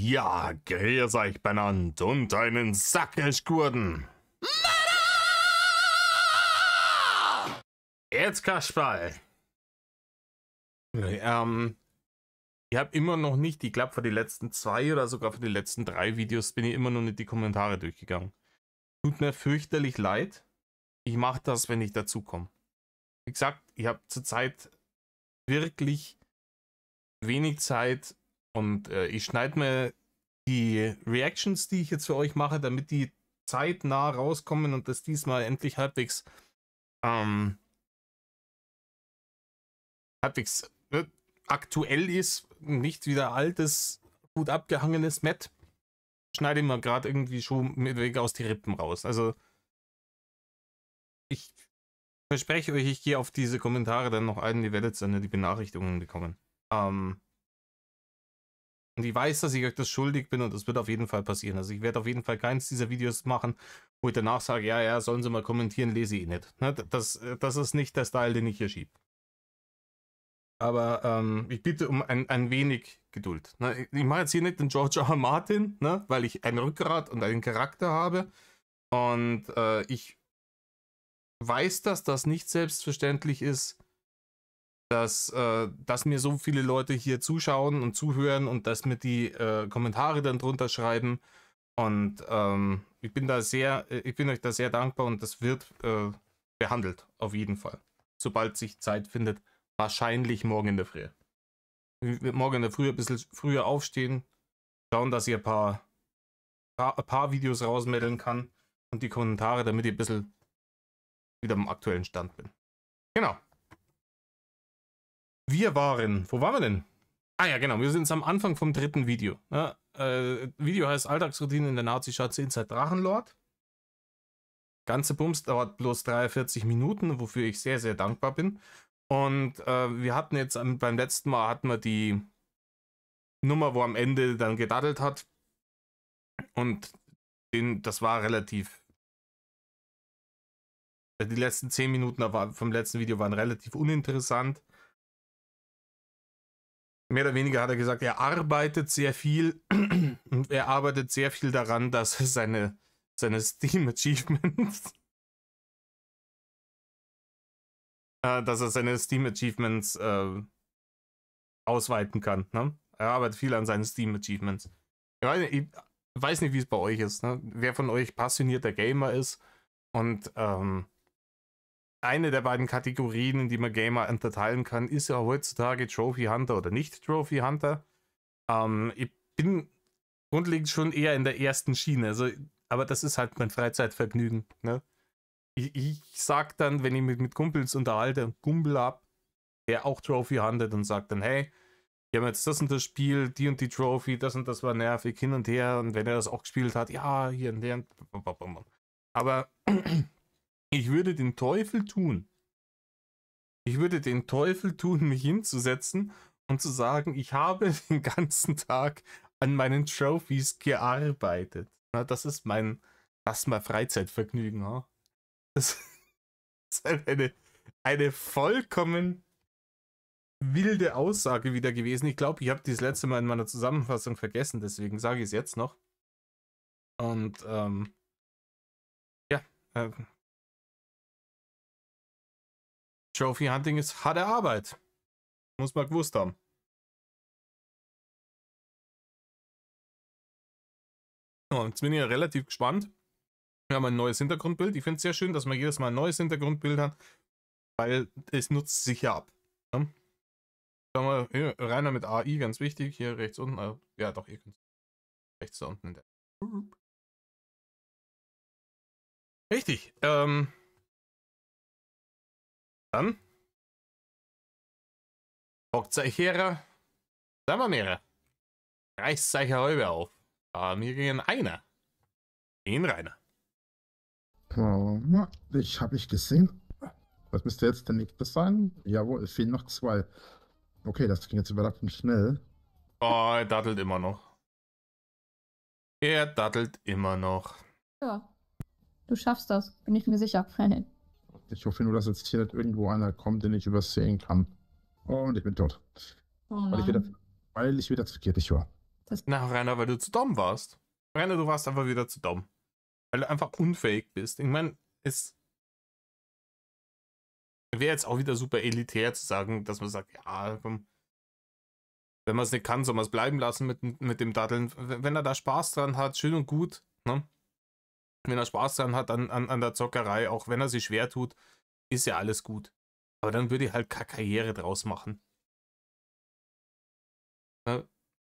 Ja, grüß euch benannt und einen Sackerschgurden. Jetzt Kasperl. Ich habe immer noch nicht, ich glaube für die letzten 2 oder sogar für die letzten 3 Videos bin ich immer noch nicht die Kommentare durchgegangen. Tut mir fürchterlich leid. Ich mache das, wenn ich dazu komme. Wie gesagt, ich habe zurzeit wirklich wenig Zeit und ich schneide mir die Reactions, die ich jetzt für euch mache, damit die zeitnah rauskommen und das diesmal endlich halbwegs aktuell ist, nicht wieder altes, gut abgehangenes Matt, schneide ich mir gerade irgendwie schon mit Weg aus die Rippen raus. Also ich verspreche euch, ich gehe auf diese Kommentare dann noch ein, ihr werdet dann die Benachrichtigungen bekommen. Und ich weiß, dass ich euch das schuldig bin und das wird auf jeden Fall passieren. Also ich werde auf jeden Fall keins dieser Videos machen, wo ich danach sage, ja, sollen sie mal kommentieren, lese ich eh nicht. Das ist nicht der Style, den ich hier schiebe. Aber ich bitte um ein wenig Geduld. Ne? Ich mache jetzt hier nicht den George R. R. Martin, ne? Weil ich ein Rückgrat und einen Charakter habe. Und ich weiß, dass das nicht selbstverständlich ist, dass mir so viele Leute hier zuschauen und zuhören und dass mir die Kommentare dann drunter schreiben. Und ich bin euch da sehr dankbar und das wird behandelt, auf jeden Fall. Sobald sich Zeit findet. Wahrscheinlich morgen in der Früh. Morgen in der Früh ein bisschen früher aufstehen, schauen, dass ihr ein paar Videos rausmelden kann und die Kommentare, damit ich ein bisschen wieder am aktuellen Stand bin. Genau. Wo waren wir denn? Ah ja, genau, wir sind am Anfang vom 3. Video. Ja, Video heißt Alltagsroutine in der Nazi-Schatze Inside Drachenlord. Ganze Bums dauert bloß 43 Minuten, wofür ich sehr, sehr dankbar bin. Und wir hatten jetzt beim letzten Mal hatten wir die Nummer, wo am Ende dann gedaddelt hat. Und das war relativ. Die letzten 10 Minuten vom letzten Video waren relativ uninteressant. Mehr oder weniger hat er gesagt, er arbeitet sehr viel und er arbeitet sehr viel daran, dass er seine Steam Achievements ausweiten kann. Ne? Er arbeitet viel an seinen Steam Achievements. Ich weiß nicht, wie es bei euch ist. Ne? Wer von euch passionierter Gamer ist und eine der beiden Kategorien, in die man Gamer unterteilen kann, ist ja heutzutage Trophy Hunter oder nicht Trophy Hunter. Ich bin grundlegend schon eher in der ersten Schiene, also, aber das ist halt mein Freizeitvergnügen. Ne? Ich sag dann, wenn ich mich mit Kumpels unterhalte, einen Kumpel ab, der auch Trophy huntet und sagt dann, hey, wir haben jetzt das und das Spiel, die und die Trophy, das und das war nervig, hin und her, und wenn er das auch gespielt hat, ja, hier und der. Aber ich würde den Teufel tun. Mich hinzusetzen und zu sagen, ich habe den ganzen Tag an meinen Trophies gearbeitet. Na, das ist mein Freizeitvergnügen. Ja? Das ist halt eine vollkommen wilde Aussage wieder gewesen. Ich glaube, ich habe die das letzte Mal in meiner Zusammenfassung vergessen, deswegen sage ich es jetzt noch. Und Trophy Hunting ist harte Arbeit. Muss man gewusst haben. Oh, jetzt bin ich ja relativ gespannt. Wir haben ein neues Hintergrundbild. Ich finde es sehr schön, dass man jedes Mal ein neues Hintergrundbild hat, weil es nutzt sich ja ab. Ja? Schauen wir, hier, Rainer mit AI, ganz wichtig. Hier rechts unten. Ja, doch, ihr könnt rechts da unten in der. Richtig. Dann hockt euch her. Sagen wir mehr. Reißt euch halbe auf. Wir gehen einer. In Rainer. Ich habe ich gesehen. Was müsste jetzt der nächste sein? Jawohl, es fehlen noch 2. Okay, das ging jetzt überraschend schnell. Oh, er dattelt immer noch. Ja, du schaffst das, bin ich mir sicher. Ich hoffe nur, dass jetzt hier nicht irgendwo einer kommt, den ich übersehen kann. Und ich bin tot. Oh weil ich wieder zurückgekehrt war. Na, Rainer, weil du zu dumm warst. Rainer, du warst einfach wieder zu dumm. Weil du einfach unfähig bist. Ich meine, es wäre jetzt auch wieder super elitär zu sagen, dass man sagt, ja, komm, wenn man es nicht kann, soll man es bleiben lassen mit dem Daddeln. Wenn er da Spaß dran hat, schön und gut. Ne? Wenn er Spaß dran hat an der Zockerei, auch wenn er sich schwer tut, ist ja alles gut. Aber dann würde ich halt keine Karriere draus machen. Ne?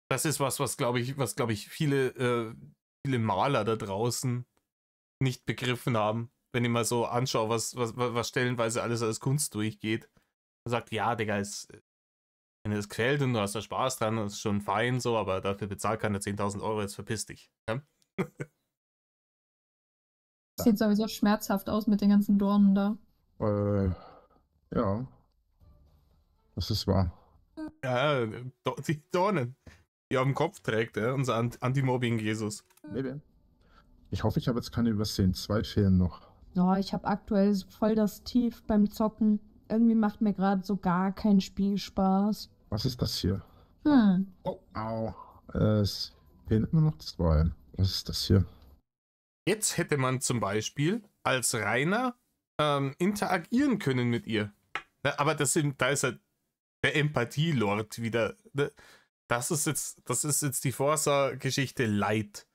Das ist was glaube ich, viele Maler da draußen nicht begriffen haben. Wenn ich mal so anschaue, was stellenweise alles als Kunst durchgeht. Man sagt, ja, Digga, wenn dir das gefällt und du hast da Spaß dran, ist schon fein so, aber dafür bezahlt keiner 10.000 Euro, jetzt verpiss dich. Ja? Sieht sowieso schmerzhaft aus mit den ganzen Dornen da. Ja, das ist wahr. Ja, die Dornen, die auf dem Kopf trägt, ja, unser Anti-Mobbing-Jesus. Maybe. Ich hoffe, ich habe jetzt keine übersehen. 2 fehlen noch. Oh, ich habe aktuell so voll das Tief beim Zocken. Irgendwie macht mir gerade so gar kein Spiel Spaß. Was ist das hier? Oh, au. Es fehlen immer noch 2. Was ist das hier? Jetzt hätte man zum Beispiel als Rainer interagieren können mit ihr. Ja, aber da ist halt der Empathie-Lord wieder. Das ist jetzt die Forza-Geschichte light.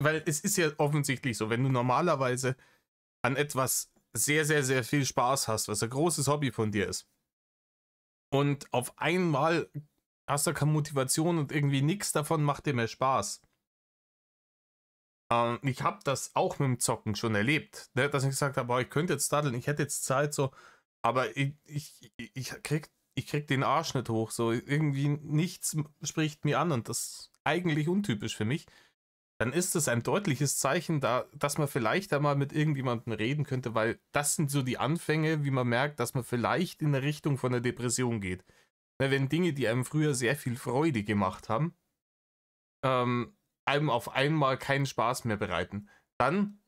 Weil es ist ja offensichtlich so, wenn du normalerweise an etwas sehr, sehr, sehr viel Spaß hast, was ein großes Hobby von dir ist, und auf einmal hast du keine Motivation und irgendwie nichts davon macht dir mehr Spaß. Ich habe das auch mit dem Zocken schon erlebt, ne? Dass ich gesagt habe, ich könnte jetzt daddeln, ich hätte jetzt Zeit so, aber ich krieg den Arsch nicht hoch, so irgendwie nichts spricht mir an und das ist eigentlich untypisch für mich. Dann ist es ein deutliches Zeichen, dass man vielleicht einmal mit irgendjemandem reden könnte, weil das sind so die Anfänge, wie man merkt, dass man vielleicht in eine Richtung von der Depression geht. Wenn Dinge, die einem früher sehr viel Freude gemacht haben, einem auf einmal keinen Spaß mehr bereiten, dann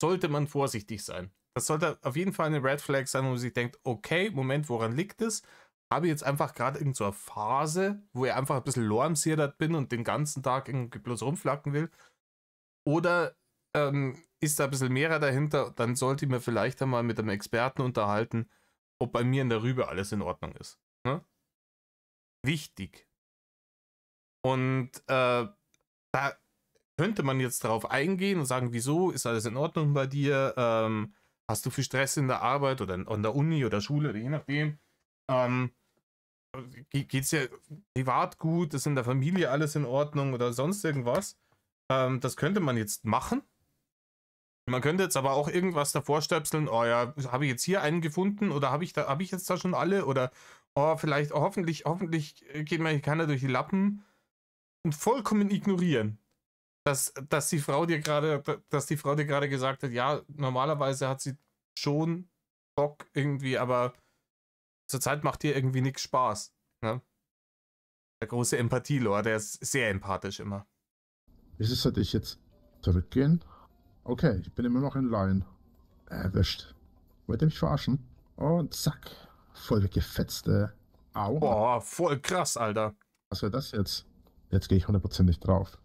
sollte man vorsichtig sein. Das sollte auf jeden Fall eine Red Flag sein, wo man sich denkt, okay, Moment, woran liegt es? Habe ich jetzt einfach gerade irgend so eine Phase, wo ich einfach ein bisschen lormsiedert bin und den ganzen Tag irgendwie bloß rumflacken will? Oder ist da ein bisschen mehr dahinter? Dann sollte ich mir vielleicht einmal mit einem Experten unterhalten, ob bei mir in der Rübe alles in Ordnung ist. Ne? Wichtig. Und da könnte man jetzt darauf eingehen und sagen, wieso ist alles in Ordnung bei dir? Hast du viel Stress in der Arbeit oder an der Uni oder Schule oder je nachdem? Geht es ja privat gut? Ist in der Familie alles in Ordnung oder sonst irgendwas? Das könnte man jetzt machen. Man könnte jetzt aber auch irgendwas davor stöpseln. Oh ja, habe ich jetzt hier einen gefunden oder habe ich jetzt da schon alle? Oder vielleicht, hoffentlich geht mir hier keiner durch die Lappen und vollkommen ignorieren. Dass die Frau dir gerade gesagt hat, ja, normalerweise hat sie schon Bock irgendwie, aber zurzeit macht dir irgendwie nichts Spaß. Ne? Der große Empathie-Lore, der ist sehr empathisch immer. Ist es, sollte ich jetzt zurückgehen? Okay, ich bin immer noch in Line. Erwischt. Wollt ihr mich verarschen? Und zack. Voll weggefetzt, Au. Boah, voll krass, Alter. Was wäre das jetzt? Jetzt gehe ich 100% nicht drauf.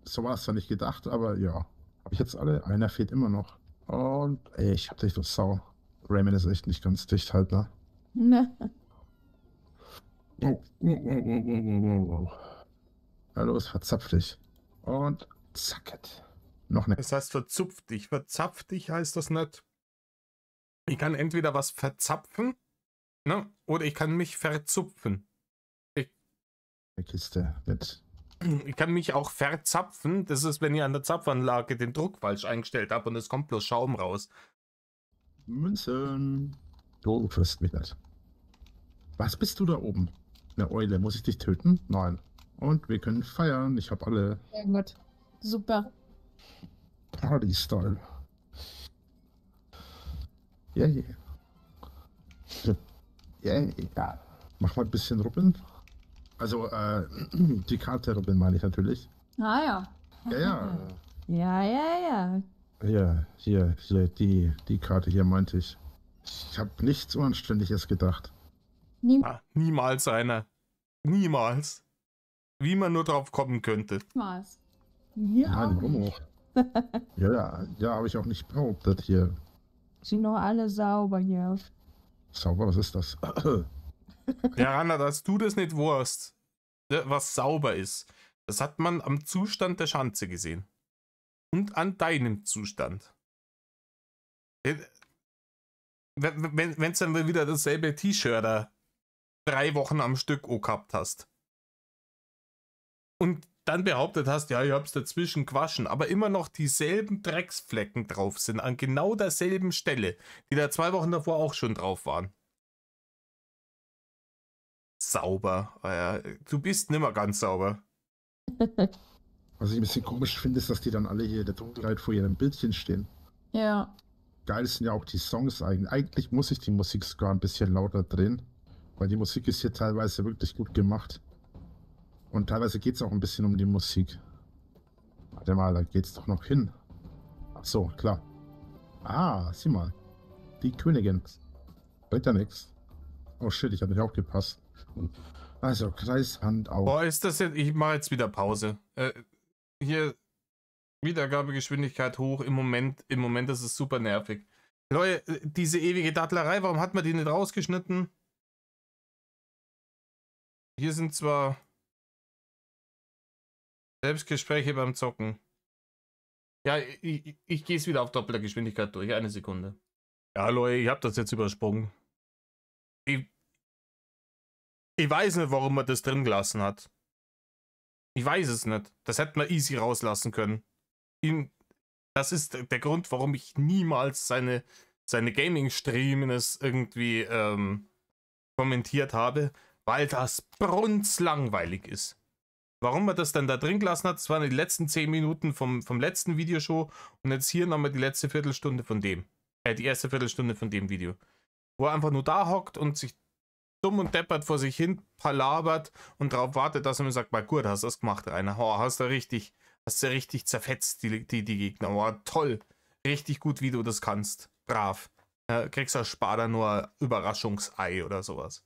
So war es zwar nicht gedacht, aber ja. Habe ich jetzt alle? Einer fehlt immer noch. Und ey, ich hab dich doch Sau. Raymond ist echt nicht ganz dicht halt, ne? Ne. Ja, los, verzapf dich. Und zacket. Noch eine. Das heißt verzupf dich. Verzapf dich heißt das nicht. Ich kann entweder was verzapfen, ne? Oder ich kann mich verzupfen. Eine Kiste mit. Ich kann mich auch verzapfen. Das ist, wenn ihr an der Zapfanlage den Druck falsch eingestellt habt und es kommt bloß Schaum raus. Münzen. Du frisst mich nicht. Was bist du da oben? Eine Eule. Muss ich dich töten? Nein. Und wir können feiern. Ich habe alle. sehr gut. Super. Party-Style. Yeah. Ja. Mach mal ein bisschen rubbeln. Also, die Karte rubbeln meine ich natürlich. Ah ja. Ja. Ja. Ja, hier, die Karte hier meinte ich. Ich habe nichts Unanständiges gedacht. Niemals, Rainer. Niemals. wie man nur drauf kommen könnte. Was? Ja. Nein, warum auch? Ja, habe ich auch nicht behauptet hier. Sind noch alle sauber hier. Sauber, was ist das? Ja, Rana, dass du das nicht wusst, was sauber ist, das hat man am Zustand der Schanze gesehen. Und an deinem Zustand. Wenn du dann wieder dasselbe T-Shirt da 3 Wochen am Stück gehabt hast. Und dann behauptet hast, ja, ich hab's dazwischen gewaschen, aber immer noch dieselben Drecksflecken drauf sind, an genau derselben Stelle, die da 2 Wochen davor auch schon drauf waren. Sauber. Ja, du bist nimmer ganz sauber. Was ich ein bisschen komisch finde, ist, dass die dann alle hier in der Dunkelheit vor ihrem Bildchen stehen. Ja. Geil sind ja auch die Songs eigentlich. Eigentlich muss ich die Musik sogar ein bisschen lauter drehen, weil die Musik ist hier teilweise wirklich gut gemacht. Und teilweise geht es auch ein bisschen um die Musik. Warte mal, da geht's doch noch hin. Ach so, klar. Ah, sieh mal. Die Königin. Bringt ja nichts. Oh shit, ich habe nicht aufgepasst. Also, Kreishand auf. Boah, ist das jetzt. Ich mache jetzt wieder Pause. Hier. Wiedergabegeschwindigkeit hoch. Im Moment ist es super nervig. Leute, diese ewige Dattlerei, warum hat man die nicht rausgeschnitten? Hier sind zwar Selbstgespräche beim Zocken. Ja, ich gehe es wieder auf doppelter Geschwindigkeit durch. Eine Sekunde. Ja, Leute, ich habe das jetzt übersprungen. Ich weiß nicht, warum man das drin gelassen hat. Ich weiß es nicht. Das hätte man easy rauslassen können. Das ist der Grund, warum ich niemals seine Gaming-Streams irgendwie kommentiert habe, weil das brunzlangweilig ist. Warum man das dann da drin gelassen hat, das waren die letzten 10 Minuten vom letzten Videoshow und jetzt hier nochmal die letzte Viertelstunde von dem. Die erste Viertelstunde von dem Video. Wo er einfach nur da hockt und sich dumm und deppert vor sich hin palabert und darauf wartet, dass er mir sagt, mal gut, hast du das gemacht, Rainer. Oh, hast du richtig zerfetzt, die Gegner. Oh, toll. Richtig gut, wie du das kannst. Brav. Kriegst du Sparda nur Überraschungsei oder sowas.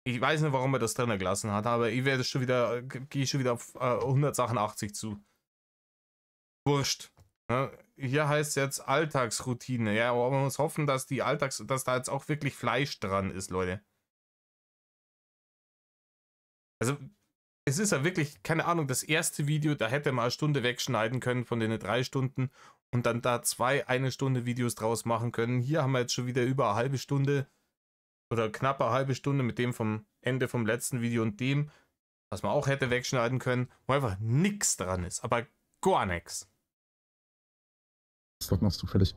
Ich weiß nicht, warum er das drin gelassen hat, aber ich werde schon wieder, gehe schon wieder auf 188 zu. Wurscht. Hier heißt es jetzt Alltagsroutine. Ja, aber man muss hoffen, dass dass da jetzt auch wirklich Fleisch dran ist, Leute. Also, es ist ja wirklich, keine Ahnung, das erste Video, da hätte man eine Stunde wegschneiden können von den 3 Stunden und dann da 2 1-Stunde Videos draus machen können. Hier haben wir jetzt schon wieder über eine halbe Stunde oder knapp eine halbe Stunde mit dem vom Ende vom letzten Video und dem, was man auch hätte wegschneiden können, wo einfach nichts dran ist, aber gar nichts. Das ist doch noch zufällig.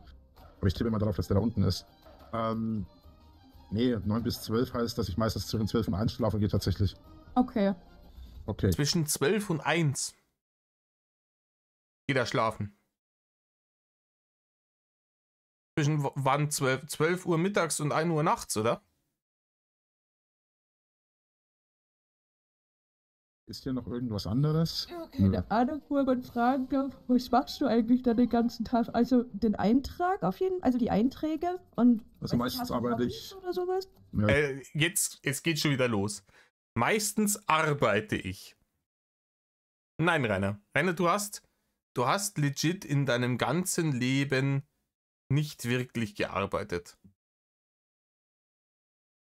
Aber ich tippe immer darauf, dass der da unten ist. Nee, 9 bis 12 heißt, dass ich meistens zwischen 12 und 1 schlafen gehe tatsächlich. Okay. Okay. Zwischen 12 und 1 geht er schlafen. Zwischen wann? 12 Uhr mittags und 1 Uhr nachts, oder? Ist hier noch irgendwas anderes? Keine Ahnung, wo man fragen darf, was machst du eigentlich dann den ganzen Tag? Also den Eintrag auf jeden Fall, also die Einträge und... Also meistens arbeite ich... Oder sowas? Ja, Jetzt geht schon wieder los. Meistens arbeite ich. Nein, Rainer. Rainer, du hast legit in deinem ganzen Leben nicht wirklich gearbeitet.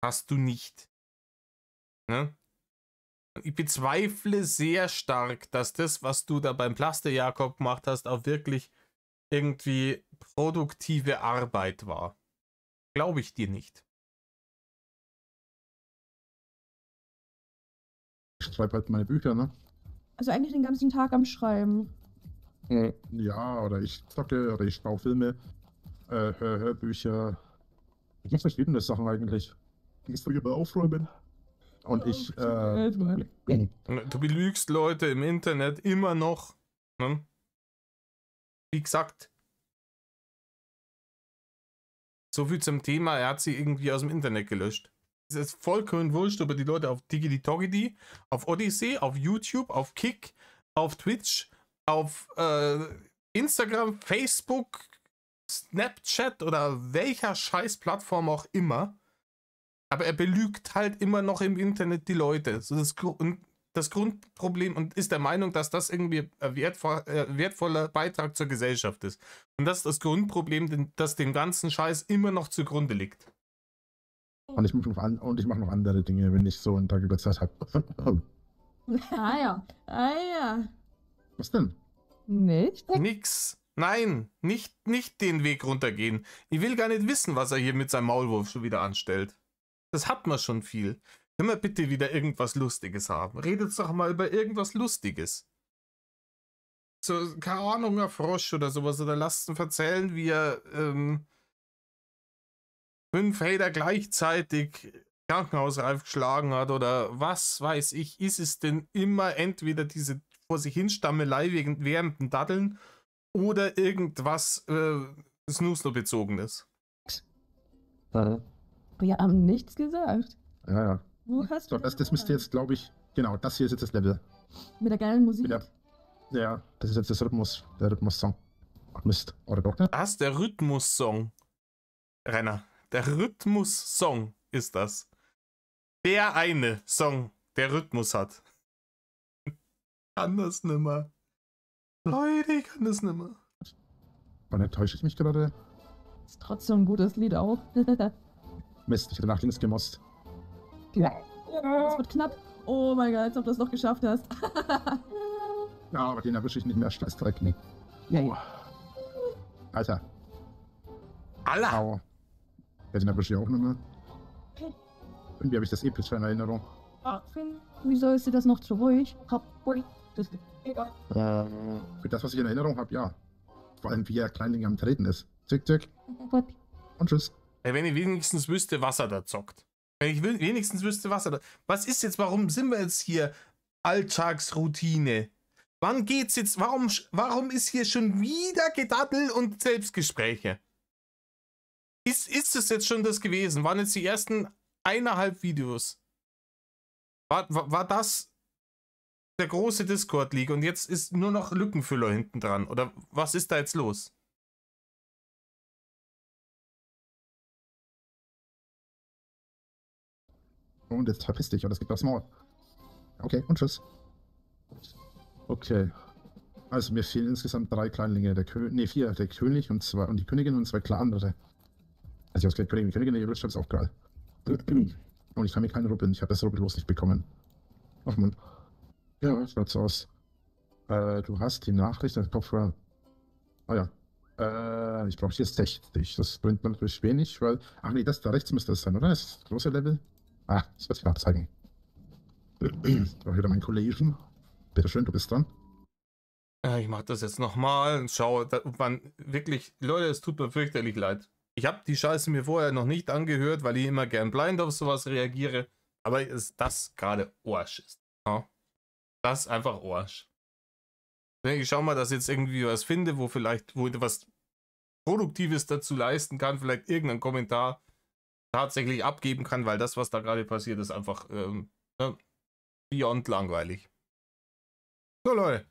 Hast du nicht. Ne? Ich bezweifle sehr stark, dass das, was du da beim Plaster Jakob gemacht hast, auch wirklich irgendwie produktive Arbeit war. Glaube ich dir nicht. ich schreibe halt meine Bücher, ne? Also eigentlich den ganzen Tag am Schreiben. Ja, oder ich zocke, oder ich schaue Filme, Hörbücher. Ich mache verschiedene Sachen eigentlich. Ich muss früher mal aufräumen. Und ich, Du belügst Leute im Internet immer noch. Ne? Wie gesagt, so viel zum Thema, er hat sie irgendwie aus dem Internet gelöscht. Es ist vollkommen wurscht, ob er die Leute auf Digitogidi, auf Odyssey, auf YouTube, auf Kick, auf Twitch, auf Instagram, Facebook, Snapchat oder welcher Scheiß-Plattform auch immer. Aber er belügt halt immer noch im Internet die Leute. So und das Grundproblem und ist der Meinung, dass das irgendwie ein wertvoller Beitrag zur Gesellschaft ist. Und das ist das Grundproblem, das dem ganzen Scheiß immer noch zugrunde liegt. Und ich mache noch andere Dinge, wenn ich so einen Tag über Zeit habe. Ah ja. Ah ja. Was denn? Nicht? Nix. Nein, nicht den Weg runtergehen. Ich will gar nicht wissen, was er hier mit seinem Maulwurf schon wieder anstellt. Das hat man schon viel. Können wir bitte wieder irgendwas Lustiges haben? Redet doch mal über irgendwas Lustiges. So, keine Ahnung, ein Frosch oder sowas. Oder lasst ihn erzählen, wie er 5 Hater gleichzeitig krankenhausreif geschlagen hat. Oder was weiß ich. Ist es denn immer entweder diese vor sich hin Stammelei wegen währenden Datteln oder irgendwas Snusno-bezogenes? Wir haben nichts gesagt. Ja. Wo hast So, du das müsste jetzt, glaube ich, genau, das hier ist jetzt das Level. mit der geilen Musik? Ja, das ist jetzt das der Rhythmus-Song. Ach Mist, oder doch nicht? Das ist der Rhythmus-Song. Renner, der Rhythmus-Song ist das. Der eine Song, der Rhythmus hat. Ich kann das nimmer. Leute, ich kann das nimmer. Wann enttäusche ich mich gerade? Ist trotzdem ein gutes Lied auch. Mist, ich hätte nach links gemusst. Das wird knapp. Oh mein Gott, als ob du das noch geschafft hast. Ja, aber den erwische ich nicht mehr. Scheißdreck, nee. Ja. Alter. Allah! Au. Ja, den erwische ich auch nicht mehr. Irgendwie habe ich das epische in Erinnerung. Wieso ist dir das noch zu ruhig? Das ist egal. Für das, was ich in Erinnerung habe, ja. Vor allem, wie er Kleinling am Treten ist. Zick, zick. Und tschüss. Ey, wenn ich wenigstens wüsste, was er da zockt. Wenn ich wenigstens wüsste, was er da... Was ist jetzt, warum sind wir jetzt hier? Alltagsroutine. Wann geht's jetzt? Warum ist hier schon wieder Gedaddel und Selbstgespräche? Ist es jetzt schon das gewesen? Waren jetzt die ersten 1,5 Videos? War das der große Discord-League und jetzt ist nur noch Lückenfüller hinten dran? Oder was ist da jetzt los? Und jetzt verpiss dich, oder es gibt aufs Maul. Okay, und tschüss. Okay. Also mir fehlen insgesamt 3 Kleinlinge. 4. Der König und die Königin und 2 andere. Also ich habe Königin. Die Königin, die Rüststadt ist auch geil. Und ich kann mir keine Rubbeln. Ich habe das Rubbellos nicht bekommen. Ach man. Ja, schaut's aus. Du hast die Nachricht, der Kopfhörer. Oh ja. Ich brauche hier 60. Das bringt mir natürlich wenig, weil... Ach nee, da rechts müsste das sein, oder? Das ist das große Level. Ah, das wird sich gerade zeigen. Da wieder mein Kollegen. Bitteschön, du bist dran. Ich mach das jetzt nochmal und schaue, wann wirklich, Leute, es tut mir fürchterlich leid. Ich habe die Scheiße mir vorher noch nicht angehört, weil ich immer gern blind auf sowas reagiere. Aber das gerade Arsch ist. Ja? Das ist einfach Arsch. Ich schau mal, dass ich jetzt irgendwie was finde, wo ich was Produktives dazu leisten kann, vielleicht irgendeinen Kommentar tatsächlich abgeben kann, weil das, was da gerade passiert, ist einfach beyond langweilig. So Leute,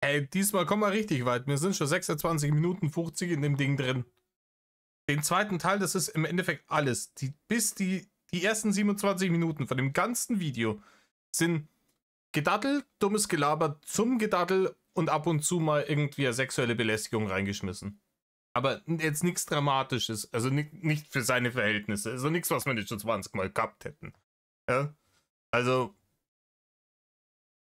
ey, diesmal kommen wir richtig weit. Wir sind schon 26 Minuten 50 in dem Ding drin. Den zweiten Teil, das ist im Endeffekt alles. Bis die ersten 27 Minuten von dem ganzen Video sind Gedaddel, dummes Gelaber zum Gedaddel und ab und zu mal irgendwie eine sexuelle Belästigung reingeschmissen. Aber jetzt nichts Dramatisches, also nicht für seine Verhältnisse, also nichts, was wir nicht schon 20 Mal gehabt hätten. Ja? Also,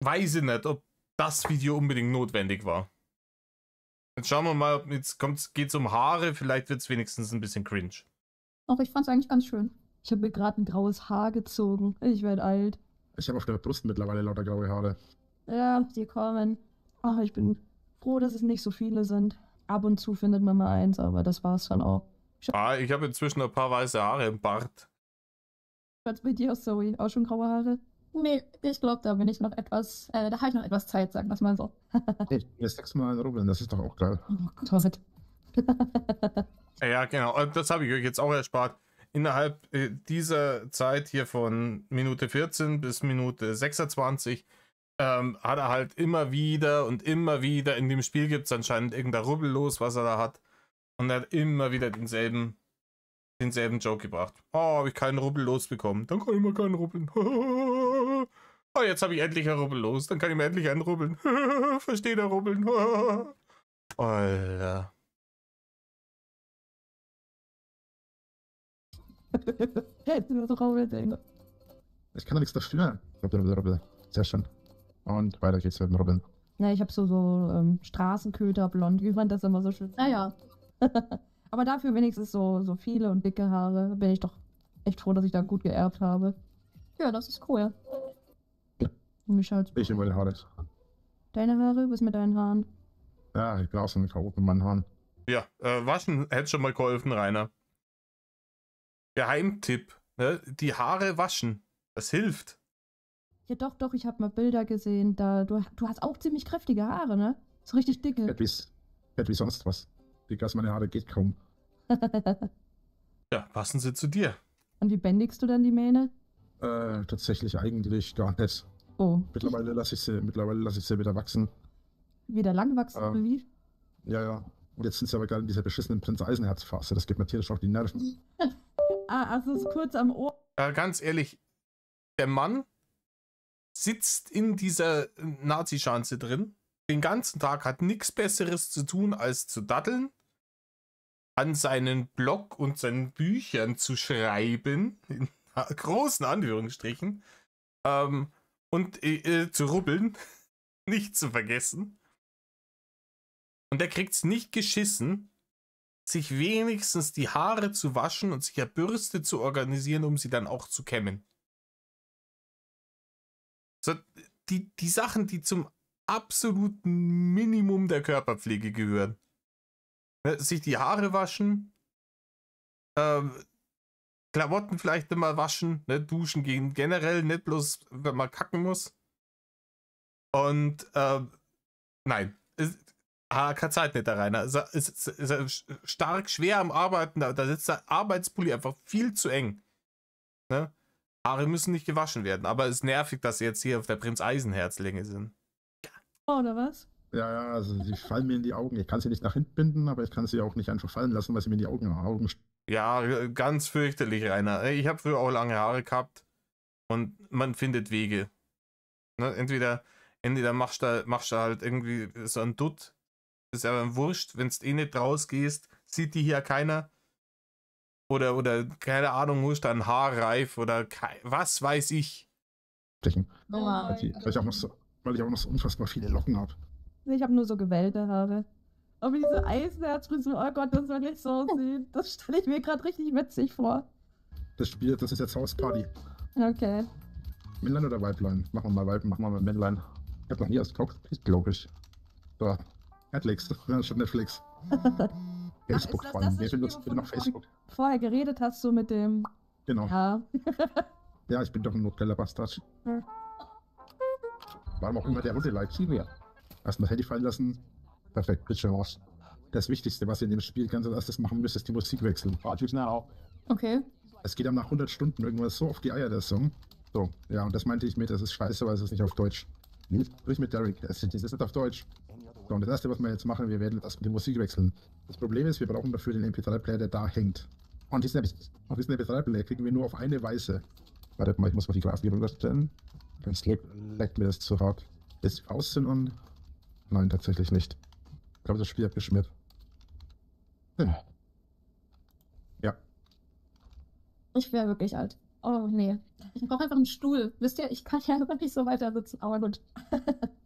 weiß ich nicht, ob das Video unbedingt notwendig war. Jetzt schauen wir mal, jetzt geht's um Haare, vielleicht wird es wenigstens ein bisschen cringe. Auch ich fand's eigentlich ganz schön. Ich habe mir gerade ein graues Haar gezogen. Ich werde alt. Ich habe auf der Brust mittlerweile lauter graue Haare. Ja, die kommen. Ach, ich bin froh, dass es nicht so viele sind. Ab und zu findet man mal eins, aber das war's dann auch. Ich habe inzwischen ein paar weiße Haare im Bart. Was bei dir aus, Zoe? Auch schon graue Haare? Nee, ich glaube, da bin ich noch etwas, da habe ich noch etwas Zeit, sagen wir es mal so. Hey, mir 6 Mal rubbeln, das ist doch auch geil. Oh Gott. Ja, genau. Das habe ich euch jetzt auch erspart. Innerhalb dieser Zeit hier von Minute 14 bis Minute 26 hat er halt immer wieder in dem Spiel gibt es anscheinend irgendein Rubbel los, was er da hat. Und er hat immer wieder denselben Joke gebracht. Oh, habe ich keinen Rubbel losbekommen. Dann kann ich mal keinen rubbeln. Oh, jetzt habe ich endlich ein Rubbel los. Dann kann ich mir endlich einen rubbeln. Versteht er rubbeln? Alter. Jetzt nur so Rubbeln. Ich kann da nichts dafür. Rubbel. Sehr schön. Und weiter geht's mit dem Rubbeln. Ja, ich habe so Straßenköter blond. Ich fand das immer so schön. Naja. Aber dafür wenigstens so viele und dicke Haare. Bin ich doch echt froh, dass ich da gut geerbt habe. Ja, das ist cool. Und mich halt. Ich über die Haare. Deine Haare? Was ist mit deinen Haaren? Ja, ich bin auch so ein Chaot mit meinen Haaren. Ja, waschen hätte schon mal geholfen, Rainer. Geheimtipp. Ne? Die Haare waschen. Das hilft. Ja, doch, ich habe mal Bilder gesehen. Du hast auch ziemlich kräftige Haare, ne? So richtig dicke. Fett wie sonst was. Dicker als meine Haare geht kaum. Ja, passen sie zu dir. Und wie bändigst du dann die Mähne? Tatsächlich eigentlich gar nicht. Oh. Mittlerweile lasse ich sie wieder wachsen. Wieder lang wachsen, oder wie? Ja. Und jetzt sind sie aber gerade in dieser beschissenen Prinz-Eisenherz-Phase. Das geht mir tierisch auf die Nerven. Also ist kurz am Ohr. Ganz ehrlich, der Mann sitzt in dieser Nazi-Schanze drin. Den ganzen Tag hat nichts Besseres zu tun, als zu daddeln, an seinen Blog und seinen Büchern zu schreiben, in großen Anführungsstrichen, und zu rubbeln, nicht zu vergessen. Und er kriegt es nicht geschissen, sich wenigstens die Haare zu waschen und sich eine Bürste zu organisieren, um sie dann auch zu kämmen. So, die Sachen, die zum absoluten Minimum der Körperpflege gehören. Ne, sich die Haare waschen, Klamotten vielleicht immer waschen, ne, duschen gehen generell, nicht bloß, wenn man kacken muss. Und nein, keine Zeit nicht da rein. Also, ist stark schwer am Arbeiten, da sitzt der Arbeitspulli einfach viel zu eng. Ne? Haare müssen nicht gewaschen werden, aber es ist nervig, dass sie jetzt hier auf der Prinz-Eisenherz-Länge sind. Oder was? Ja, also sie fallen mir in die Augen. Ich kann sie nicht nach hinten binden, aber ich kann sie auch nicht einfach fallen lassen, weil sie mir in die Augen Ja, ganz fürchterlich, Rainer. Ich habe früher auch lange Haare gehabt und man findet Wege. Ne? Entweder machst du halt irgendwie so ein Dutt, ist aber wurscht, wenn du nicht rausgehst, sieht die hier keiner. Oder keine Ahnung, musst du ein Haarreif oder was weiß ich. stechen. Oh Weil ich auch noch so unfassbar viele Locken habe. Ich habe nur so gewellte Haare. Aber diese Eisenherzfrisur, oh Gott, das soll nicht so aussehen. Das stelle ich mir gerade richtig witzig vor. Das ist jetzt Hausparty. Okay. Männlein oder Weiblein? Machen wir mal Männlein. Ich habe noch nie erst geguckt, glaube ich. So, Netflix, schon Netflix. Facebook vor allem. Wer benutzt bitte noch Facebook? Vorher geredet hast du mit dem... Genau. Ja. Ja, ich bin doch ein notgeiler Bastard. Warum auch immer der Runde like. Erstmal das Handy fallen lassen. Perfekt, Bildschirm aus. Das Wichtigste, was ihr in dem Spiel ganz als erstes machen müsst, ist die Musik wechseln. Okay. Es geht dann nach 100 Stunden irgendwas so auf die Eier, der Song. So, ja, und das meinte ich mit, das ist scheiße, weil es ist nicht auf Deutsch. Sprich mit Derek, das ist nicht auf Deutsch. So, und das erste, was wir jetzt machen, wir werden das mit der Musik wechseln. Das Problem ist, wir brauchen dafür den MP3-Player, der da hängt. Und diesen MP3-Player kriegen wir nur auf eine Weise. Warte mal, ich muss mal die Grafik überstellen. Sonst leckt mir das zu hart. Ist die Aussehen und... Nein, tatsächlich nicht. Ich glaube, das Spiel hat geschmiert. Ja. Ich wäre wirklich alt. Oh, nee. Ich brauche einfach einen Stuhl. Wisst ihr, ich kann ja einfach nicht so weiter sitzen. Aber gut.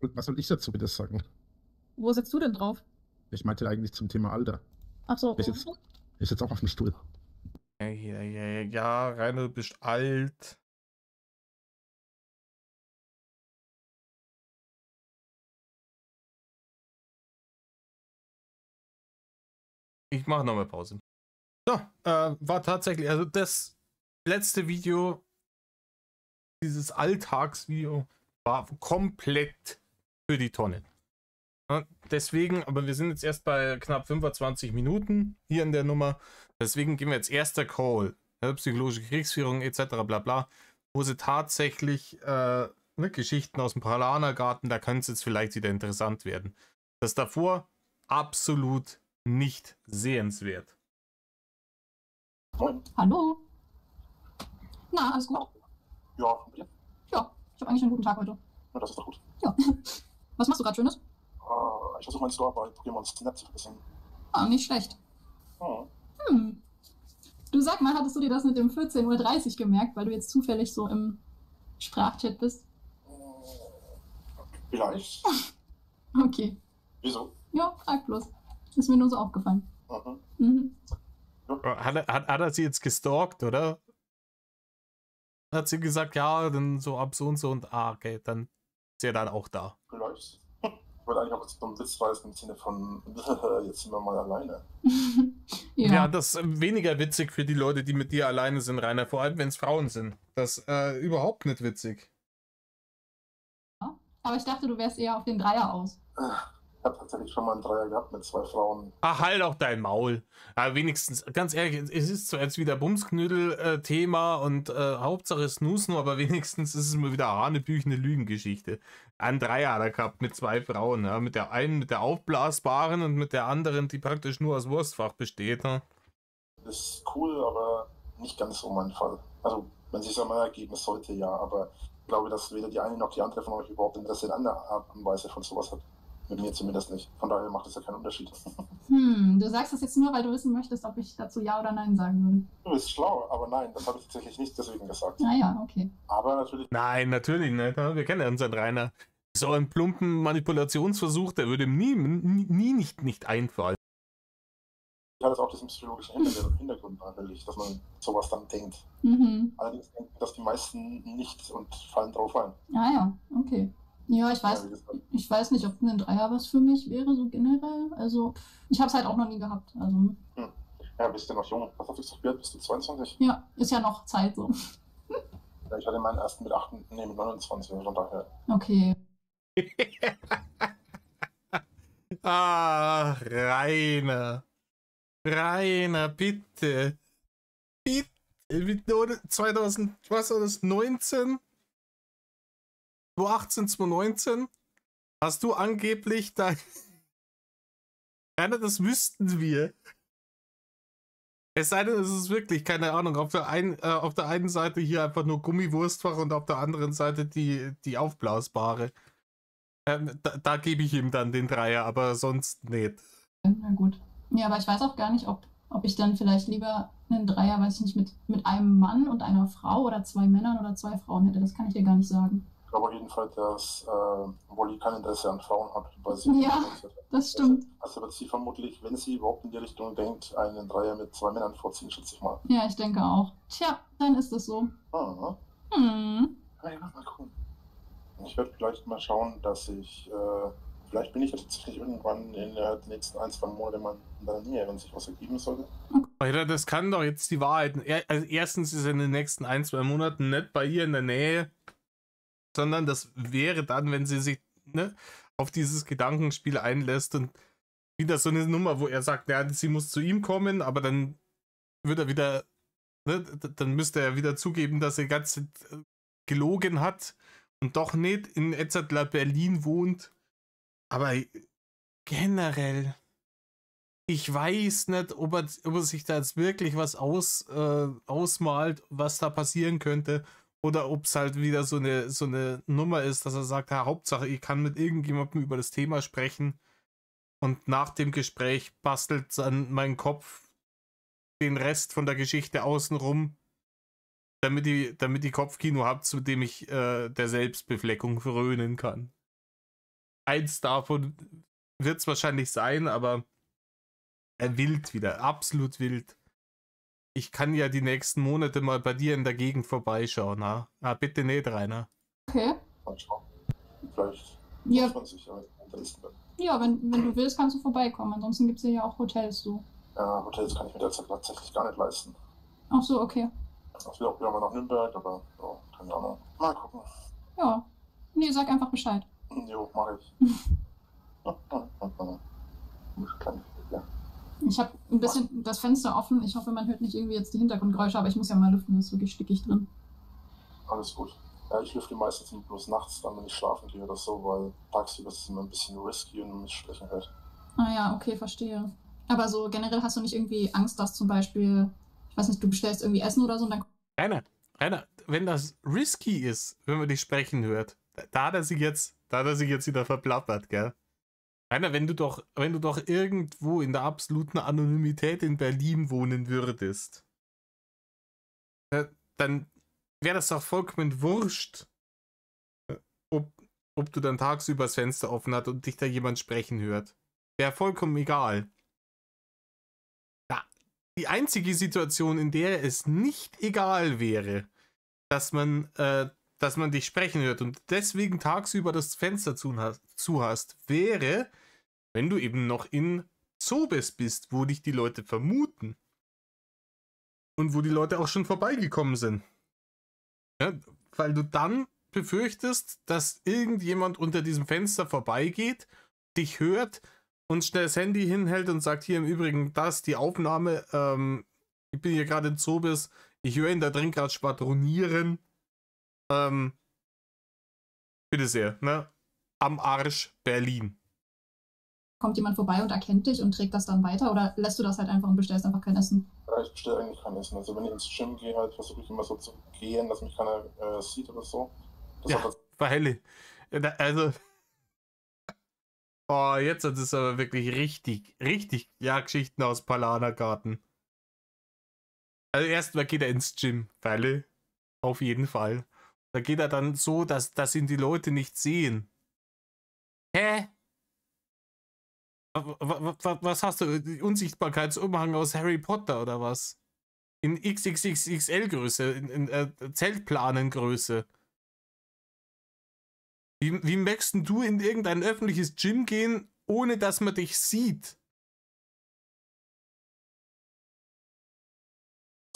Und was soll ich dazu bitte sagen? Wo sitzt du denn drauf? Ich meinte eigentlich zum Thema Alter. Ach so. Ich sitze auch auf dem Stuhl. Ja, Rainer, du bist alt. Ich mache nochmal Pause. So, war tatsächlich, also das letzte Video, dieses Alltagsvideo, war komplett für die Tonne. Ja, deswegen, aber wir sind jetzt erst bei knapp 25 Minuten hier in der Nummer. Deswegen gehen wir jetzt erster Call, psychologische Kriegsführung etc. bla bla, wo sie tatsächlich Geschichten aus dem Paulanergarten, da kann es jetzt vielleicht wieder interessant werden. Das davor absolut nicht sehenswert. Hallo. Na, alles gut? Ja. Ja. Ich habe eigentlich einen guten Tag heute. Ja, das ist doch gut. Ja. Was machst du gerade Schönes? Ich versuche meinen Store bei Pokémon Snap zu verbessern. Ah, nicht schlecht. Hm. Du, sag mal, hattest du dir das mit dem 14:30 Uhr gemerkt, weil du jetzt zufällig so im Sprachchat bist? Vielleicht. Okay. Wieso? Ja, frag bloß. Ist mir nur so aufgefallen. Mhm. Hat er sie jetzt gestalkt, oder? Hat sie gesagt, ja, dann so ab so und okay, dann ist er dann auch da. Vielleicht. Ich wollte eigentlich auch so einen Witz reißen im Sinne von, jetzt sind wir mal alleine. Ja, das ist weniger witzig für die Leute, die mit dir alleine sind, Rainer. Vor allem, wenn es Frauen sind. Das ist überhaupt nicht witzig. Aber ich dachte, du wärst eher auf den Dreier aus. Ich habe tatsächlich schon mal einen Dreier gehabt mit 2 Frauen. Ach, halt auch dein Maul. Aber wenigstens, ganz ehrlich, es ist zwar jetzt wieder Bumsknödel-Thema und Hauptsache Snoosen, aber wenigstens ist es mal wieder hanebüchene Lügengeschichte. Ein Dreier hat er gehabt mit 2 Frauen. Ja? Mit der einen, mit der aufblasbaren und mit der anderen, die praktisch nur aus Wurstfach besteht. Ja? Das ist cool, aber nicht ganz so mein Fall. Also, wenn es sich so mal ergeben sollte, ja, aber ich glaube, dass weder die eine noch die andere von euch überhaupt Interesse in einer Art und Weise von sowas hat. Mit mir zumindest nicht. Von daher macht es ja keinen Unterschied. Du sagst das jetzt nur, weil du wissen möchtest, ob ich dazu Ja oder Nein sagen würde. Du bist schlau, aber nein, das habe ich tatsächlich nicht deswegen gesagt. Ah ja, okay. Aber natürlich. Nein, natürlich nicht. Ja? Wir kennen ja unseren Rainer. So einen plumpen Manipulationsversuch, der würde ihm nie nicht einfallen. Ich hatte auch diesen psychologischen Hintergrund natürlich, dass man sowas dann denkt. Allerdings denken das die meisten nicht und fallen drauf ein. Ah ja, okay. Ja, ich weiß nicht, ob ein Dreier was für mich wäre, so generell. Also, ich habe es halt auch noch nie gehabt. Also. Ja, bist du noch jung? Was hast du gesagt? Bist du 22? Ja, ist ja noch Zeit so. Ja, ich hatte meinen ersten mit 29, von daher. Okay. Ach, Rainer. Rainer, bitte. Bitte. 2000, was war das? 19? 2018, 2019 hast du angeblich dein. Rainer, das wüssten wir. Es sei denn, es ist wirklich, keine Ahnung, auf der einen Seite hier einfach nur Gummiwurstfach und auf der anderen Seite die aufblasbare. Da gebe ich ihm dann den Dreier, aber sonst nicht. Na gut. Ja, aber ich weiß auch gar nicht, ob ich dann vielleicht lieber einen Dreier, weiß ich nicht, mit einem Mann und einer Frau oder 2 Männern oder 2 Frauen hätte. Das kann ich dir gar nicht sagen. Ich glaube auf jeden Fall, dass Molly kein Interesse an Frauen hat. Weil sie ja, das stimmt. Also wird sie vermutlich, wenn sie überhaupt in die Richtung denkt, einen Dreier mit 2 Männern vorziehen, schätze ich mal. Ja, ich denke auch. Tja, dann ist es so. Ja, mal gucken. Ich werde vielleicht mal schauen, dass ich, vielleicht bin ich ja tatsächlich irgendwann in den nächsten 1-2 Monaten mal in deiner Nähe, wenn sich was ergeben sollte. Alter, das kann doch jetzt die Wahrheit. Also erstens ist er in den nächsten 1-2 Monaten nicht bei ihr in der Nähe, sondern das wäre dann, wenn sie sich auf dieses Gedankenspiel einlässt und wieder so eine Nummer, wo er sagt, ja, sie muss zu ihm kommen, aber dann wird er wieder, dann müsste er wieder zugeben, dass er ganz gelogen hat und doch nicht in Etzertler Berlin wohnt. Aber generell, ich weiß nicht, ob er sich da jetzt wirklich was ausmalt, was da passieren könnte. Oder ob es halt wieder so eine Nummer ist, dass er sagt, ja, Hauptsache, ich kann mit irgendjemandem über das Thema sprechen. Und nach dem Gespräch bastelt dann mein Kopf den Rest von der Geschichte außenrum, damit ich Kopfkino habe, zu dem ich der Selbstbefleckung frönen kann. Eins davon wird es wahrscheinlich sein, aber wild wieder, absolut wild. Ich kann ja die nächsten Monate mal bei dir in der Gegend vorbeischauen, ha? Ah, bitte nicht, Rainer. Okay. Mal schauen. Vielleicht Ja. muss man sich hinterlisten werden. Ja, wenn du willst, kannst du vorbeikommen. Ansonsten gibt es ja auch Hotels so. Ja, Hotels kann ich mir derzeit tatsächlich gar nicht leisten. Ach so, okay. Ich will auch wieder mal nach Nürnberg, aber ja, keine Ahnung. Mal gucken. Ja. Nee, sag einfach Bescheid. Jo, mach ich. Ich habe ein bisschen das Fenster offen. Ich hoffe, man hört nicht irgendwie jetzt die Hintergrundgeräusche, aber ich muss ja mal lüften, das ist wirklich stickig drin. Alles gut. Ja, ich lüfte meistens bloß nachts, dann wenn ich schlafen gehe oder so, weil tagsüber ist es immer ein bisschen risky und mich sprechen hört. Ah ja, okay, verstehe. Aber so generell hast du nicht irgendwie Angst, dass zum Beispiel, ich weiß nicht, du bestellst irgendwie Essen oder so und dann... Rainer, Rainer, wenn das risky ist, wenn man dich sprechen hört, da hat er sich jetzt wieder verplappert, gell? Rainer, wenn du doch irgendwo in der absoluten Anonymität in Berlin wohnen würdest, dann wäre das doch vollkommen wurscht, ob du dann tagsüber das Fenster offen hast und dich da jemand sprechen hört. Wäre vollkommen egal. Ja, die einzige Situation, in der es nicht egal wäre, dass man dich sprechen hört und deswegen tagsüber das Fenster zu hast, wäre, wenn du eben noch in Zobes bist, wo dich die Leute vermuten. Und wo die Leute auch schon vorbeigekommen sind. Ja, weil du dann befürchtest, dass irgendjemand unter diesem Fenster vorbeigeht, dich hört und schnell das Handy hinhält und sagt, hier im Übrigen, die Aufnahme, ich bin hier gerade in Zobis, ich höre ihn da drin gerade schwadronieren. Bitte sehr, ne? Am Arsch Berlin. Kommt jemand vorbei und erkennt dich und trägt das dann weiter oder lässt du das halt einfach und bestellst einfach kein Essen? Ja, ich bestelle eigentlich kein Essen. Also wenn ich ins Gym gehe, halt versuche ich immer so zu gehen, dass mich keiner sieht oder so. Das Ja, weil, also, oh, jetzt hat es aber wirklich richtig Geschichten aus Palanergarten. Also erstmal geht er ins Gym, weil, auf jeden Fall. Da geht er dann so, dass ihn die Leute nicht sehen. Hä? Was hast du? Unsichtbarkeitsumhang aus Harry Potter oder was? In XXXXL-Größe, in Zeltplanengröße. Wie möchtest du in irgendein öffentliches Gym gehen, ohne dass man dich sieht?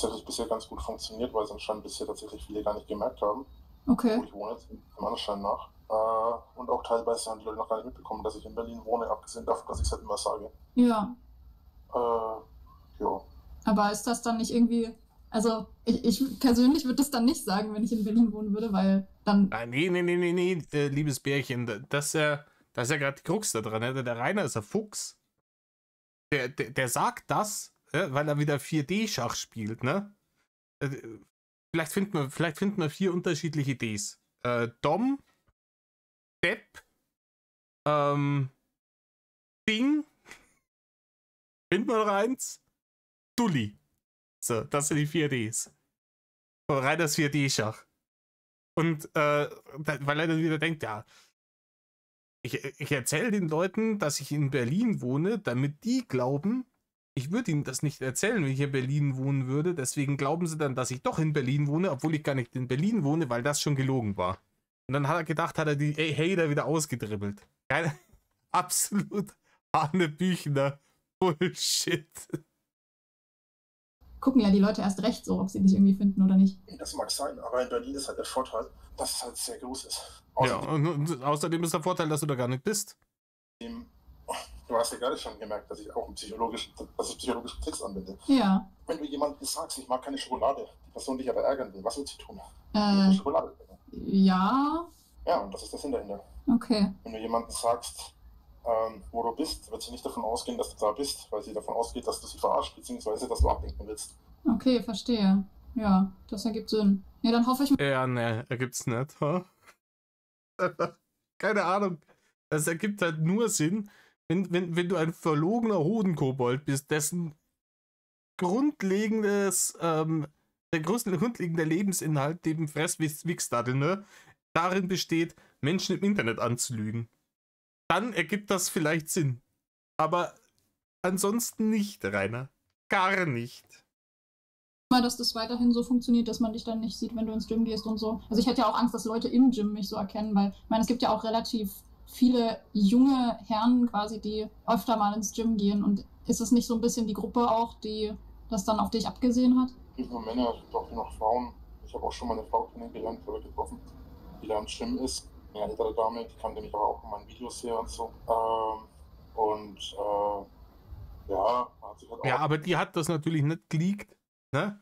Das hat bisher ganz gut funktioniert, weil es anscheinend bisher tatsächlich viele gar nicht gemerkt haben, Okay. wo ich wohne, im Anschein nach. Und auch teilweise haben die Leute noch gar nicht mitbekommen, dass ich in Berlin wohne, abgesehen davon, dass ich es halt immer sage. Ja. Ja. Aber ist das dann nicht irgendwie, also ich persönlich würde das dann nicht sagen, wenn ich in Berlin wohnen würde, weil dann... Ah, nee, liebes Bärchen, das ist ja gerade die Krux da dran. Ne? Der Rainer ist ein Fuchs. Der sagt das, weil er wieder 4D-Schach spielt, ne? Vielleicht finden wir 4 unterschiedliche Ds. Dom, Depp, Ding, finden wir noch eins? Dulli. So, das sind die 4 Ds. Von Rainers 4D-Schach. Und weil er dann wieder denkt, ja, ich erzähle den Leuten, dass ich in Berlin wohne, damit die glauben, ich würde ihnen das nicht erzählen, wenn ich in Berlin wohnen würde. Deswegen glauben sie dann, dass ich doch in Berlin wohne, obwohl ich gar nicht in Berlin wohne, weil das schon gelogen war. Und dann hat er gedacht, hat er die Hater wieder ausgedribbelt. Absolut hanebüchener Bullshit. Gucken ja die Leute erst recht so, ob sie dich irgendwie finden oder nicht. Das mag sein, aber in Berlin ist halt der Vorteil, dass es halt sehr groß ist. Ja, und außerdem ist der Vorteil, dass du da gar nicht bist. Du hast ja gerade schon gemerkt, dass ich auch psychologischen Tricks anwende. Ja. Wenn du jemandem sagst, ich mag keine Schokolade, die Person dich aber ärgern will, was willst du tun? Schokolade. Ja. Ja, und das ist der Sinn dahinter. Okay. Wenn du jemandem sagst, wo du bist, wird sie nicht davon ausgehen, dass du da bist, weil sie davon ausgeht, dass du sie verarscht, beziehungsweise dass du ablenken willst. Okay, verstehe. Ja, das ergibt Sinn. Ja, dann hoffe ich... Ja, ne, ergibt's nicht. Huh? Keine Ahnung. Das ergibt halt nur Sinn, wenn du ein verlogener Hodenkobold bist, dessen grundlegende Lebensinhalt neben Fresswichsdatteln, ne, darin besteht, Menschen im Internet anzulügen. Dann ergibt das vielleicht Sinn. Aber ansonsten nicht, Rainer. Gar nicht. Mal, dass das weiterhin so funktioniert, dass man dich dann nicht sieht, wenn du ins Gym gehst und so. Also ich hätte ja auch Angst, dass Leute im Gym mich so erkennen, weil, ich meine, es gibt ja auch relativ viele junge Herren quasi, die öfter mal ins Gym gehen. Und ist es nicht so ein bisschen die Gruppe auch, die das dann auf dich abgesehen hat? Nicht nur Männer, es gibt auch noch Frauen. Ich habe auch schon mal eine Frau kennengelernt oder getroffen, die da im Gym ist. Eine ältere Dame, die kannte mich aber auch in meinen Videos her und so. Ja, hat sich halt auch... Ja, aber die hat das natürlich nicht geleakt, ne?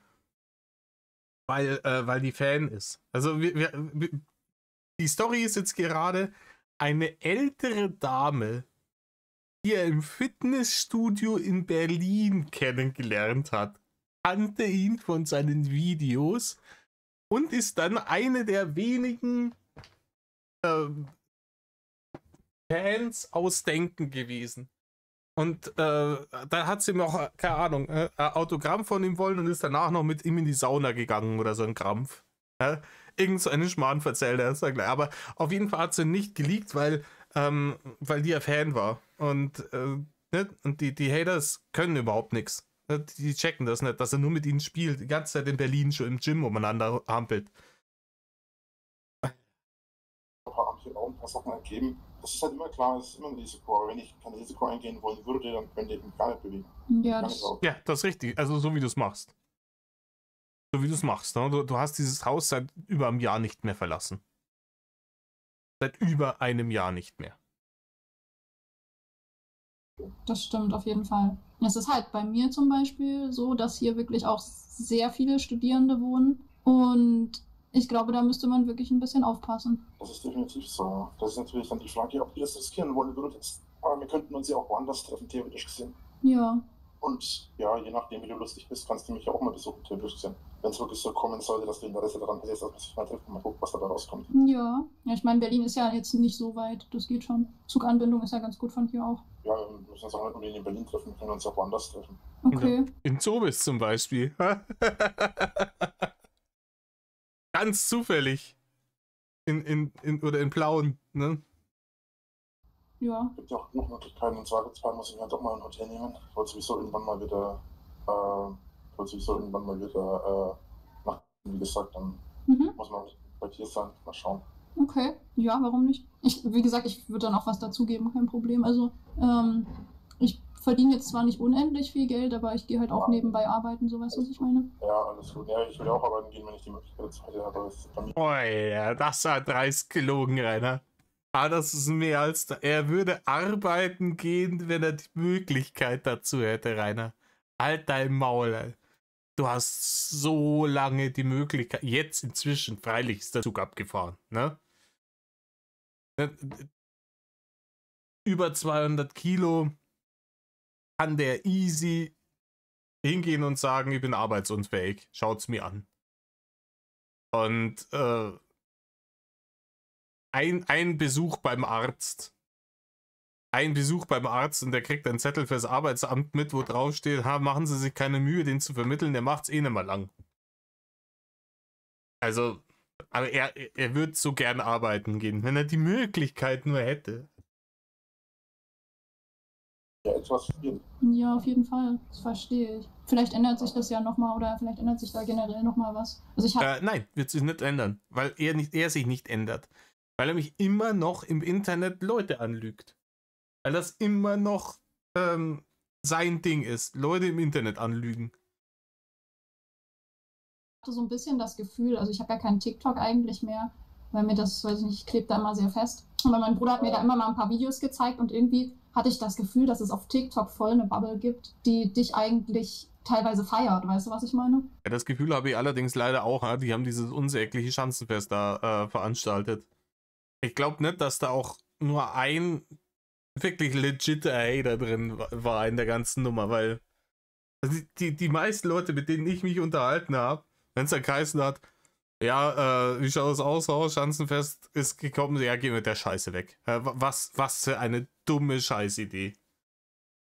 Weil die Fan ist. Also die Story ist jetzt gerade, eine ältere Dame, die er im Fitnessstudio in Berlin kennengelernt hat, kannte ihn von seinen Videos und ist dann eine der wenigen Fans aus Denken gewesen. Und da hat sie mir auch, keine Ahnung, ein Autogramm von ihm wollen und ist danach noch mit ihm in die Sauna gegangen oder so ein Krampf. Irgend so einen Schmarrn erzählt er. Aber auf jeden Fall hat sie nicht geleakt, weil die ja Fan war. Und, ne? Und die Haters können überhaupt nichts. Die checken das nicht, dass er nur mit ihnen spielt. Die ganze Zeit in Berlin schon im Gym umeinander hampelt. Haben hier auch ein paar Sachen ergeben. Das ist halt immer klar, es ist immer ein Risiko. Aber wenn ich kein Risiko eingehen wollen würde, dann könnte ich mich gar nicht bewegen. Ja, Ja, das ist richtig. Also so wie du es machst. So wie du es machst. Ne? Du hast dieses Haus seit über einem Jahr nicht mehr verlassen. Seit über einem Jahr nicht mehr. das stimmt auf jeden Fall. Es ist halt bei mir zum Beispiel so, dass hier wirklich auch sehr viele Studierende wohnen. Und ich glaube, da müsste man wirklich ein bisschen aufpassen. Das ist definitiv so. Das ist natürlich dann die Frage, ob ihr das riskieren wollen würdet. Aber wir könnten uns ja auch woanders treffen, theoretisch gesehen. Ja. Und ja, je nachdem, wie du lustig bist, kannst du mich ja auch mal besuchen, theoretisch gesehen. Wenn es wirklich so kommen sollte, dass du Interesse daran hast, dass man sich mal trifft und mal guckt, was dabei rauskommt. Ja. Ja, ich meine, Berlin ist ja jetzt nicht so weit. Das geht schon. Zuganbindung ist ja ganz gut von hier auch. Ja, wir müssen uns auch nicht unbedingt in Berlin treffen, wir können uns auch woanders treffen. Okay. In Zobis zum Beispiel. Ganz zufällig. Oder in Plauen, ne? Ja. Es gibt ja auch genug Möglichkeiten. Und zwar muss ich mir doch mal ein Hotel nehmen. Ich wollte sowieso irgendwann mal wieder nach, wie gesagt, dann muss man bei dir sein. Mal schauen. Okay. Ja, warum nicht? Wie gesagt, ich würde dann auch was dazugeben, kein Problem. Also, ich verdiene jetzt zwar nicht unendlich viel Geld, aber ich gehe halt auch nebenbei arbeiten, so weißt du, was ich meine? Ja, alles gut. Ja, ich will auch arbeiten gehen, wenn ich die Möglichkeit dazu hätte, aber das ist bei mir. Oh ja, das hat dreist gelogen, Rainer. Ah, das ist mehr als da. Er würde arbeiten gehen, wenn er die Möglichkeit dazu hätte, Rainer. Halt dein Maul, ey. Du hast so lange die Möglichkeit. Jetzt inzwischen, freilich ist der Zug abgefahren, ne? Über 200 Kilo kann der easy hingehen und sagen, ich bin arbeitsunfähig. Schaut's mir an. Und ein Besuch beim Arzt. Ein Besuch beim Arzt und der kriegt einen Zettel fürs Arbeitsamt mit, wo drauf steht, machen Sie sich keine Mühe, den zu vermitteln, der macht's eh nicht mehr lang. Also, aber er würde so gern arbeiten gehen, wenn er die Möglichkeit nur hätte. Ja, etwas viel. Ja, auf jeden Fall. Das verstehe ich. Vielleicht ändert sich das ja nochmal oder vielleicht ändert sich da generell nochmal was. Also ich habe. Nein, wird sich nicht ändern, weil er sich nicht ändert. Weil er mich immer noch im Internet Leute anlügt. Weil das immer noch sein Ding ist. Leute im Internet anlügen. Ich hatte so ein bisschen das Gefühl, also ich habe ja keinen TikTok eigentlich mehr, weil mir das, weiß ich nicht, ich klebe da immer sehr fest. Aber mein Bruder hat mir da immer mal ein paar Videos gezeigt und irgendwie hatte ich das Gefühl, dass es auf TikTok voll eine Bubble gibt, die dich eigentlich teilweise feiert. Weißt du, was ich meine? Ja, das Gefühl habe ich allerdings leider auch. Ja? Die haben dieses unsägliche Schanzenfest da veranstaltet. Ich glaube nicht, dass da auch nur ein wirklich legitter Hater drin war in der ganzen Nummer, weil also die meisten Leute, mit denen ich mich unterhalten habe, wenn es dann geheißen hat, ja, wie schaut es aus, Schanzenfest ist gekommen, ja, geh mit der Scheiße weg. Was für eine dumme Scheißidee. Es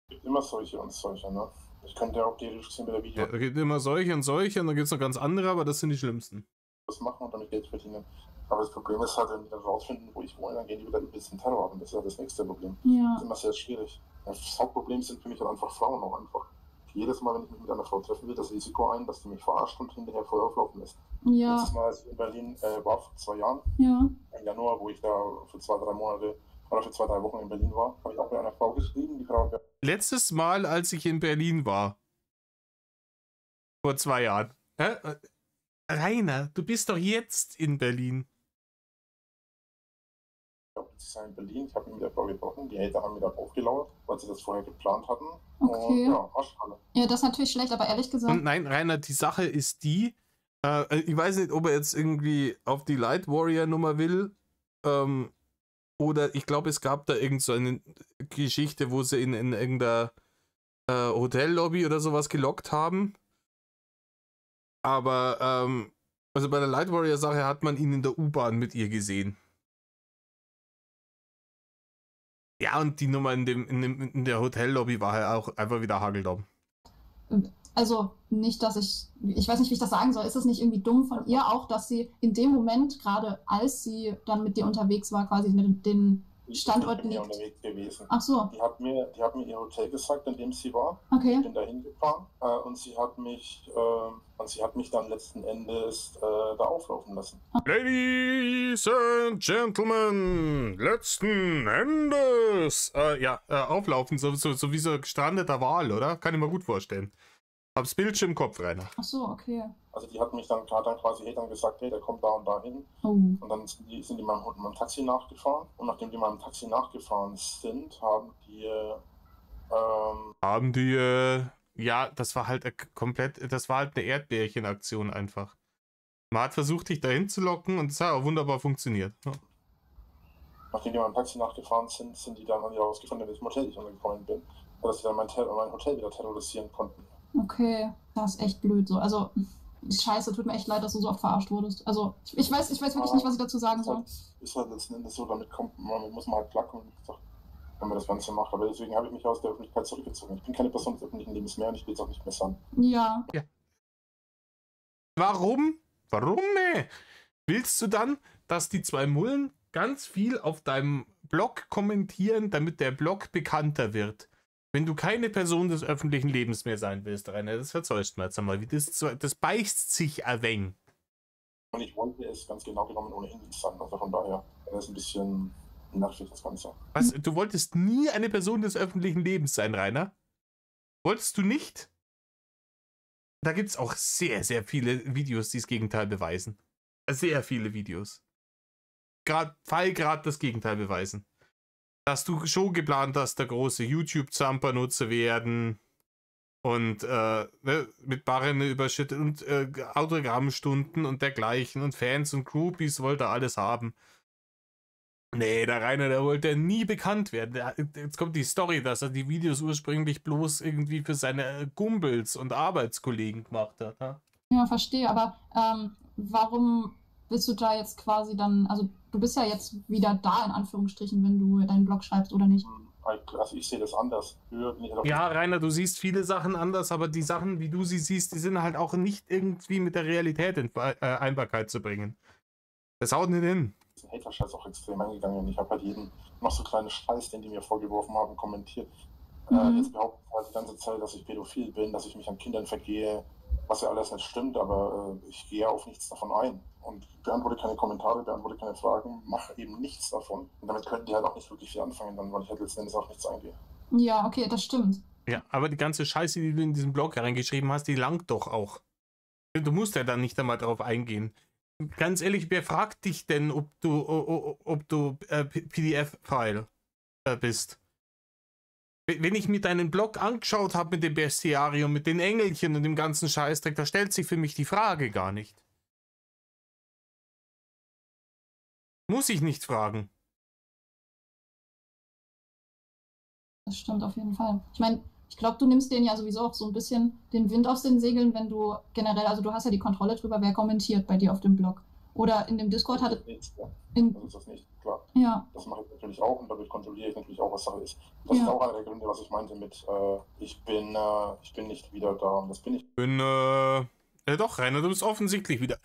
gibt immer solche und solche, ne? Ich könnte ja auch theoretisch gesehen bei der Video Ja, da gibt immer solche und solche und dann gibt es noch ganz andere, aber das sind die schlimmsten. was machen und damit Geld verdienen. Aber das Problem ist halt, wenn die dann rausfinden, wo ich wohne, dann gehen die wieder ein bisschen Terror haben. Das ist ja das nächste Problem. Ja. Das ist immer sehr schwierig. Das Hauptproblem sind für mich halt einfach Frauen auch einfach. Jedes Mal, wenn ich mich mit einer Frau treffen will, das Risiko ein, dass die mich verarscht und hinterher voll auflaufen lässt. Ja. Letztes Mal, als ich in Berlin war, vor 2 Jahren, Ja. im Januar, wo ich da für 2-3 Monate oder für 2-3 Wochen in Berlin war, habe ich auch mit einer Frau geschrieben. Die Frau hat Letztes Mal, als ich in Berlin war, vor 2 Jahren. Rainer, du bist doch jetzt in Berlin. sie sei in Berlin. Ich habe mich mit der Frau gebrochen. Die Hater haben mir da aufgelauert, weil sie das vorher geplant hatten. Okay. Und ja, Arschfalle. Ja, das ist natürlich schlecht, aber ehrlich gesagt. Und nein, Rainer, die Sache ist die, ich weiß nicht, ob er jetzt irgendwie auf die Light Warrior Nummer will, oder ich glaube, es gab da irgend so eine Geschichte, wo sie in irgendeiner Hotellobby oder sowas gelockt haben. Aber Also bei der Light Warrior Sache hat man ihn in der U-Bahn mit ihr gesehen. Ja, und die Nummer in der Hotellobby war halt auch einfach wieder hageldumm. Also nicht, dass ich weiß nicht, wie ich das sagen soll. Ist es nicht irgendwie dumm von ihr auch, dass sie in dem Moment, gerade als sie dann mit dir unterwegs war, quasi den Standort bin ja liegt? unterwegs gewesen. Ach so, Die hat mir ihr Hotel gesagt, in dem sie war. Ich okay. bin da hingefahren und sie hat mich dann letzten Endes da auflaufen lassen. Ladies and Gentlemen, letzten Endes. Auflaufen, so wie so gestrandeter Wal, oder? Kann ich mir gut vorstellen. Hab's Bild im Kopf, Rainer. Ach so, okay. Also die hat dann quasi gesagt, hey, der kommt da und da hin. Oh. Und dann sind die meinem Taxi nachgefahren. Und nachdem die meinem Taxi nachgefahren sind, haben die ja, das war halt eine Erdbärchenaktion einfach. Man hat versucht, dich dahin zu locken und es hat auch wunderbar funktioniert. Ja. Nachdem die meinem Taxi nachgefahren sind, sind die dann herausgefunden, in welchem Hotel ich untergekommen bin. Dass sie dann mein Hotel wieder terrorisieren konnten. Okay, das ist echt blöd so. Also, scheiße, tut mir echt leid, dass du so oft verarscht wurdest. Also, ich weiß wirklich nicht, was ich dazu sagen soll. Ist halt letzten Endes so, damit muss man halt klarkommen, wenn man das Ganze macht. Aber deswegen habe ich mich aus der Öffentlichkeit zurückgezogen. Ich bin keine Person des öffentlichen Lebens mehr und ich will es auch nicht mehr sein. Ja. Warum? Willst du dann, dass die zwei Mullen ganz viel auf deinem Blog kommentieren, damit der Blog bekannter wird? Wenn du keine Person des öffentlichen Lebens mehr sein willst, Rainer, das verzeugt mir jetzt einmal. Das beißt sich ein wenig. Und ich wollte es ganz genau genommen ohnehin nicht sein. Also von daher ist es ein bisschen nervig, das Ganze. Was? Du wolltest nie eine Person des öffentlichen Lebens sein, Rainer? Wolltest du nicht? Da gibt es auch sehr, sehr viele Videos, die das Gegenteil beweisen. Sehr viele Videos. Gerade das Gegenteil beweisen. Dass du schon geplant hast, der große YouTube-Zamper zu werden und mit Barren überschüttet und Autogrammstunden und dergleichen und Fans und Groupies wollte er alles haben. Nee, der Rainer, der wollte nie bekannt werden. Jetzt kommt die Story, dass er die Videos ursprünglich bloß irgendwie für seine Kumpels und Arbeitskollegen gemacht hat. Ha? Ja, verstehe, aber warum willst du da jetzt quasi dann, also du bist ja jetzt wieder da, in Anführungsstrichen, wenn du deinen Blog schreibst, oder nicht? Also ich sehe das anders. Ja, Rainer, du siehst viele Sachen anders, aber die Sachen, wie du sie siehst, die sind halt auch nicht irgendwie mit der Realität in Einbarkeit zu bringen. Das haut nicht hin. Den Hater-Scheiß auch extrem eingegangen und ich habe halt jeden noch so kleinen Scheiß, den die mir vorgeworfen haben, kommentiert. Jetzt behaupten halt die ganze Zeit, dass ich pädophil bin, dass ich mich an Kindern vergehe, was ja alles nicht stimmt, aber ich gehe auf nichts davon ein und beantworte keine Kommentare, beantworte keine Fragen, mache eben nichts davon. Und damit könnten die halt auch nicht wirklich viel anfangen, dann, weil ich halt letzten Endes auch nichts eingehe. Ja, okay, das stimmt. Ja, aber die ganze Scheiße, die du in diesen Blog reingeschrieben hast, die langt doch auch. Du musst ja dann nicht einmal darauf eingehen. Ganz ehrlich, wer fragt dich denn, ob du PDF-File bist? Wenn ich mir deinen Blog angeschaut habe mit dem Bestiarium, mit den Engelchen und dem ganzen Scheißdreck, da stellt sich für mich die Frage gar nicht. Muss ich nicht fragen. Das stimmt auf jeden Fall. Ich meine, ich glaube, du nimmst denen ja sowieso auch so ein bisschen den Wind aus den Segeln, wenn du generell, also du hast ja die Kontrolle drüber, wer kommentiert bei dir auf dem Blog. Oder in dem Discord das ist das nicht, klar. Ja. Das mache ich natürlich auch und dadurch kontrolliere ich natürlich auch, was Sache ist. Das ist auch einer der Gründe, was ich meinte mit, ich bin nicht wieder da und das bin ich. Doch, Rainer, du bist offensichtlich wieder.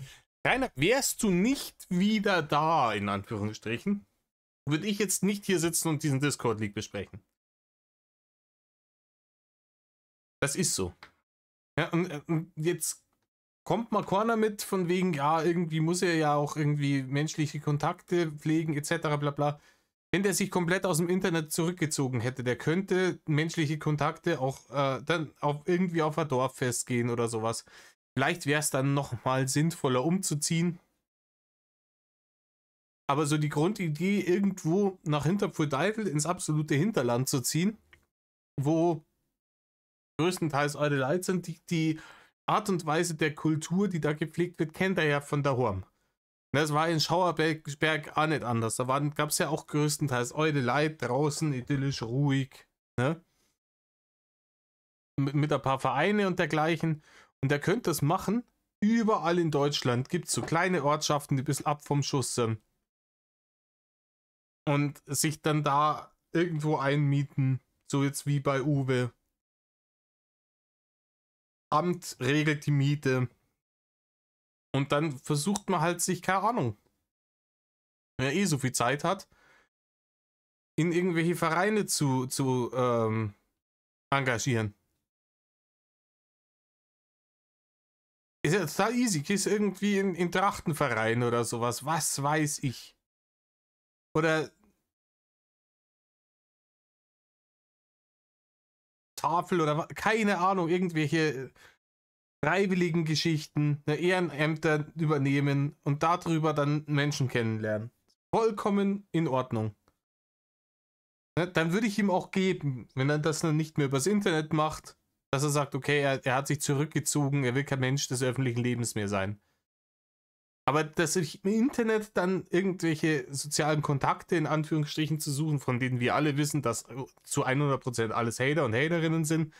Rainer, wärst du nicht wieder da, in Anführungsstrichen, würde ich jetzt nicht hier sitzen und diesen Discord-League besprechen. Das ist so. Ja, und jetzt kommt mal Corner mit, von wegen, ja, irgendwie muss er ja auch irgendwie menschliche Kontakte pflegen, etc. bla bla. Wenn der sich komplett aus dem Internet zurückgezogen hätte, der könnte menschliche Kontakte auch dann irgendwie auf ein Dorffest gehen oder sowas. Vielleicht wäre es dann nochmal sinnvoller umzuziehen. Aber so die Grundidee, irgendwo nach Hinterpfuhlteufel ins absolute Hinterland zu ziehen, wo größtenteils eure Leute sind, die Art und Weise der Kultur, die da gepflegt wird, kennt er ja von daheim. Das war in Schauerberg auch nicht anders. Da gab es ja auch größtenteils eure Leute draußen, idyllisch, ruhig, ne? Mit ein paar Vereine und dergleichen. Und er könnte das machen, überall in Deutschland gibt es so kleine Ortschaften, die ein bisschen ab vom Schuss sind. Und sich dann da irgendwo einmieten, so jetzt wie bei Uwe. Amt regelt die Miete. Und dann versucht man halt sich, keine Ahnung, wenn er so viel Zeit hat, in irgendwelche Vereine zu engagieren. Ist ja total easy. Gehst irgendwie in Trachtenverein oder sowas. Was weiß ich. Oder Tafel oder keine Ahnung, irgendwelche freiwilligen Geschichten, Ehrenämter übernehmen und darüber dann Menschen kennenlernen. Vollkommen in Ordnung. Dann würde ich ihm auch geben, wenn er das dann nicht mehr übers Internet macht, dass er sagt, okay, er hat sich zurückgezogen, er will kein Mensch des öffentlichen Lebens mehr sein. Aber dass sich im Internet dann irgendwelche sozialen Kontakte in Anführungsstrichen zu suchen, von denen wir alle wissen, dass zu 100% alles Hater und Haterinnen sind,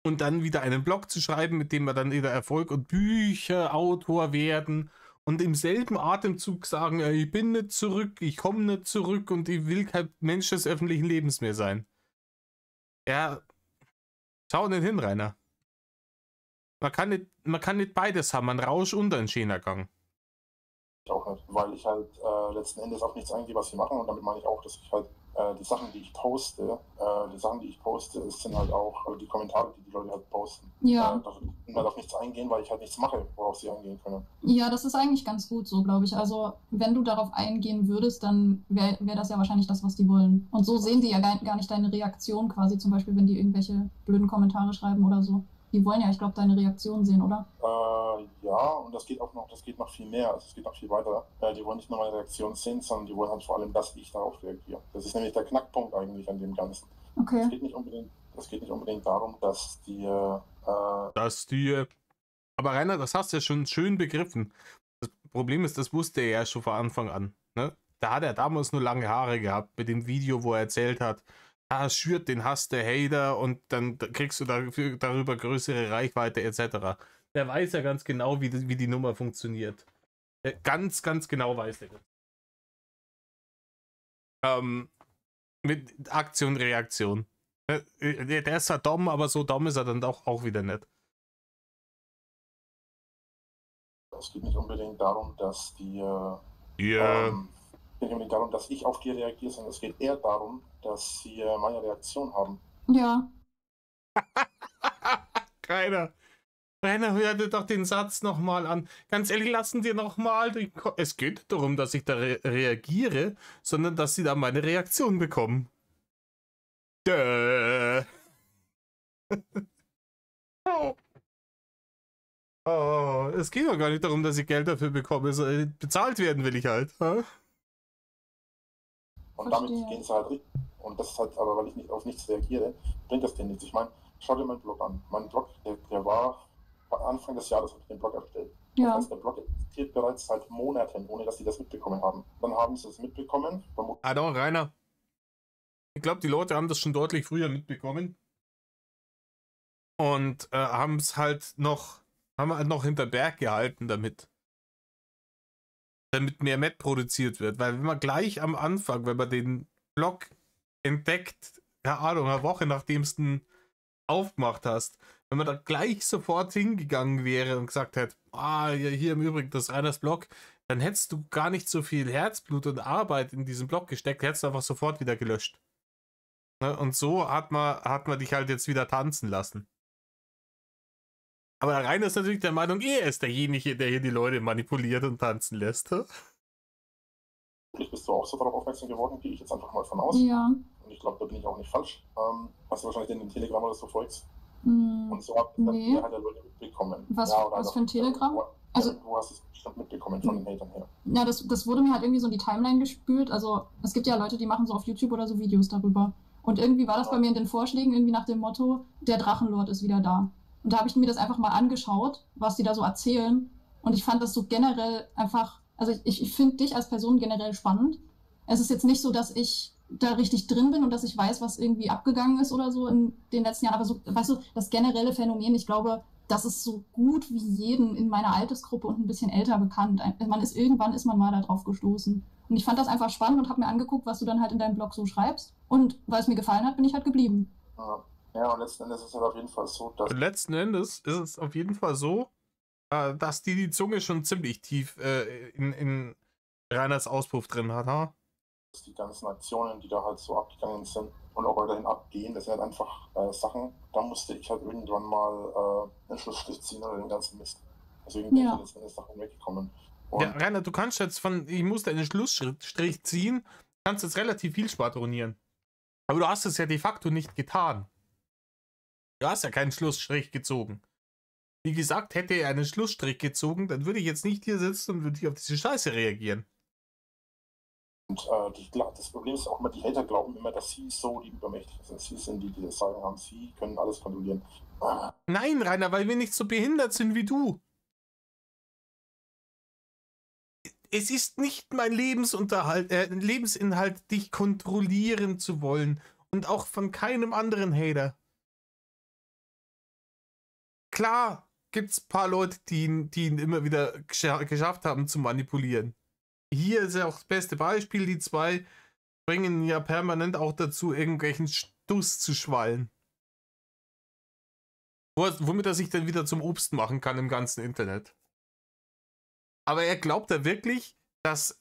und dann wieder einen Blog zu schreiben, mit dem wir dann wieder Erfolg und Bücherautor werden und im selben Atemzug sagen, ich bin nicht zurück, ich komme nicht zurück und ich will kein Mensch des öffentlichen Lebens mehr sein. Ja, schau nicht hin, Rainer. Man kann nicht beides haben, einen Rausch und einen Schänergang. Auch nicht, weil ich halt letzten Endes auf nichts eingehe, was sie machen, und damit meine ich auch, dass ich halt die Sachen, die ich poste, es sind halt auch die Kommentare, die Leute halt posten. Ja. Da will ich halt auf nichts eingehen, weil ich halt nichts mache, worauf sie eingehen können. Ja, das ist eigentlich ganz gut so, glaube ich. Also, wenn du darauf eingehen würdest, dann wäre das ja wahrscheinlich das, was die wollen. Und so sehen die ja gar nicht deine Reaktion quasi, zum Beispiel, wenn die irgendwelche blöden Kommentare schreiben oder so. Die wollen ja, ich glaube, deine Reaktion sehen, oder? Ja, und das geht noch viel mehr, also es geht noch viel weiter. Die wollen nicht nur meine Reaktion sehen, sondern die wollen halt vor allem, dass ich darauf reagiere. Das ist nämlich der Knackpunkt eigentlich an dem Ganzen. Okay. Es geht nicht unbedingt darum, dass die... Aber Rainer, das hast du ja schon schön begriffen. Das Problem ist, das wusste er ja schon von Anfang an. Ne? Da hat er damals nur lange Haare gehabt mit dem Video, wo er erzählt hat, schürt den Hass der Hater und dann kriegst du darüber größere Reichweite etc. Der weiß ja ganz genau, wie die Nummer funktioniert. Ganz, ganz genau weiß er das. Mit Aktion, Reaktion. Der ist zwar dumm, aber so dumm ist er dann auch wieder nicht. Es geht nicht unbedingt darum, dass dass ich auf die reagiere, sondern es geht eher darum, dass sie meine Reaktion haben. Ja. Rainer, hör dir doch den Satz nochmal an. Ganz ehrlich, lassen dir nochmal. Es geht nicht darum, dass ich da reagiere, sondern dass sie da meine Reaktion bekommen. Oh, es geht doch gar nicht darum, dass ich Geld dafür bekomme. Bezahlt werden will ich halt. Und damit gehen sie halt richtig. Und das ist halt, aber weil ich nicht auf nichts reagiere, bringt das denen nichts. Ich meine, schau dir meinen Blog an. Mein Blog, der war Anfang des Jahres, habe ich den Blog erstellt. Ja. Das heißt, der Blog existiert bereits seit Monaten, ohne dass sie das mitbekommen haben. Dann haben sie es mitbekommen. Doch, Rainer. Ich glaube, die Leute haben das schon deutlich früher mitbekommen. Und haben halt noch hinter Berg gehalten damit mehr Met produziert wird. Weil wenn man gleich am Anfang, wenn man den Blog entdeckt, keine Ahnung, eine Woche nachdem du ihn aufgemacht hast, wenn man da gleich sofort hingegangen wäre und gesagt hätte, hier im Übrigen, das ist Rainers Blog, dann hättest du gar nicht so viel Herzblut und Arbeit in diesen Blog gesteckt, hättest du einfach sofort wieder gelöscht. Ne? Und so hat man dich halt jetzt wieder tanzen lassen. Aber der Rainer ist natürlich der Meinung, er ist derjenige, der hier die Leute manipuliert und tanzen lässt. Bist du auch so darauf aufmerksam geworden, gehe ich jetzt einfach mal von aus. Ja. Und ich glaube, da bin ich auch nicht falsch. Hast du wahrscheinlich den Telegram oder so folgst. Und so habt ihr dann die Mehrheit der Leute mitbekommen. Was für ein Telegram? Du hast es bestimmt mitbekommen von den Hatern her. Ja, das wurde mir halt irgendwie so in die Timeline gespült. Also es gibt ja Leute, die machen so auf YouTube oder so Videos darüber. Und irgendwie war das bei mir in den Vorschlägen irgendwie nach dem Motto, der Drachenlord ist wieder da. Und da habe ich mir das einfach mal angeschaut, was die da so erzählen. Und ich fand das so generell einfach, also ich finde dich als Person generell spannend. Es ist jetzt nicht so, dass ich da richtig drin bin und dass ich weiß, was irgendwie abgegangen ist oder so in den letzten Jahren. Aber so, weißt du, das generelle Phänomen, ich glaube, das ist so gut wie jeden in meiner Altersgruppe und ein bisschen älter bekannt. Irgendwann ist man mal da drauf gestoßen. Und ich fand das einfach spannend und habe mir angeguckt, was du dann halt in deinem Blog so schreibst. Und weil es mir gefallen hat, bin ich halt geblieben. Ja, und letzten Endes ist es halt auf jeden Fall so, dass... Letzten Endes ist es auf jeden Fall so, dass die Zunge schon ziemlich tief in Reiners Auspuff drin hat, ha? Die ganzen Aktionen, die da halt so abgegangen sind und auch weiterhin abgehen, das sind halt einfach Sachen, da musste ich halt irgendwann mal einen Schlussstrich ziehen oder den ganzen Mist. Deswegen bin ich halt letzten Endes davon weggekommen. Und ja, Rainer, du kannst jetzt ich musste einen Schlussstrich ziehen, kannst jetzt relativ viel schwadronieren. Aber du hast es ja de facto nicht getan. Du hast ja keinen Schlussstrich gezogen. Wie gesagt, hätte er einen Schlussstrich gezogen, dann würde ich jetzt nicht hier sitzen und würde ich auf diese Scheiße reagieren. das Problem ist auch immer, die Hater glauben immer, dass sie so die Übermächtigen sind. Sie sind die das Sagen haben, sie können alles kontrollieren. Nein, Rainer, weil wir nicht so behindert sind wie du. Es ist nicht mein Lebensinhalt, dich kontrollieren zu wollen. Und auch von keinem anderen Hater. Klar gibt's ein paar Leute, die ihn immer wieder geschafft haben zu manipulieren. Hier ist ja auch das beste Beispiel. Die zwei bringen ihn ja permanent auch dazu, irgendwelchen Stuss zu schwallen. Womit er sich dann wieder zum Obst machen kann im ganzen Internet. Aber er glaubt da wirklich, dass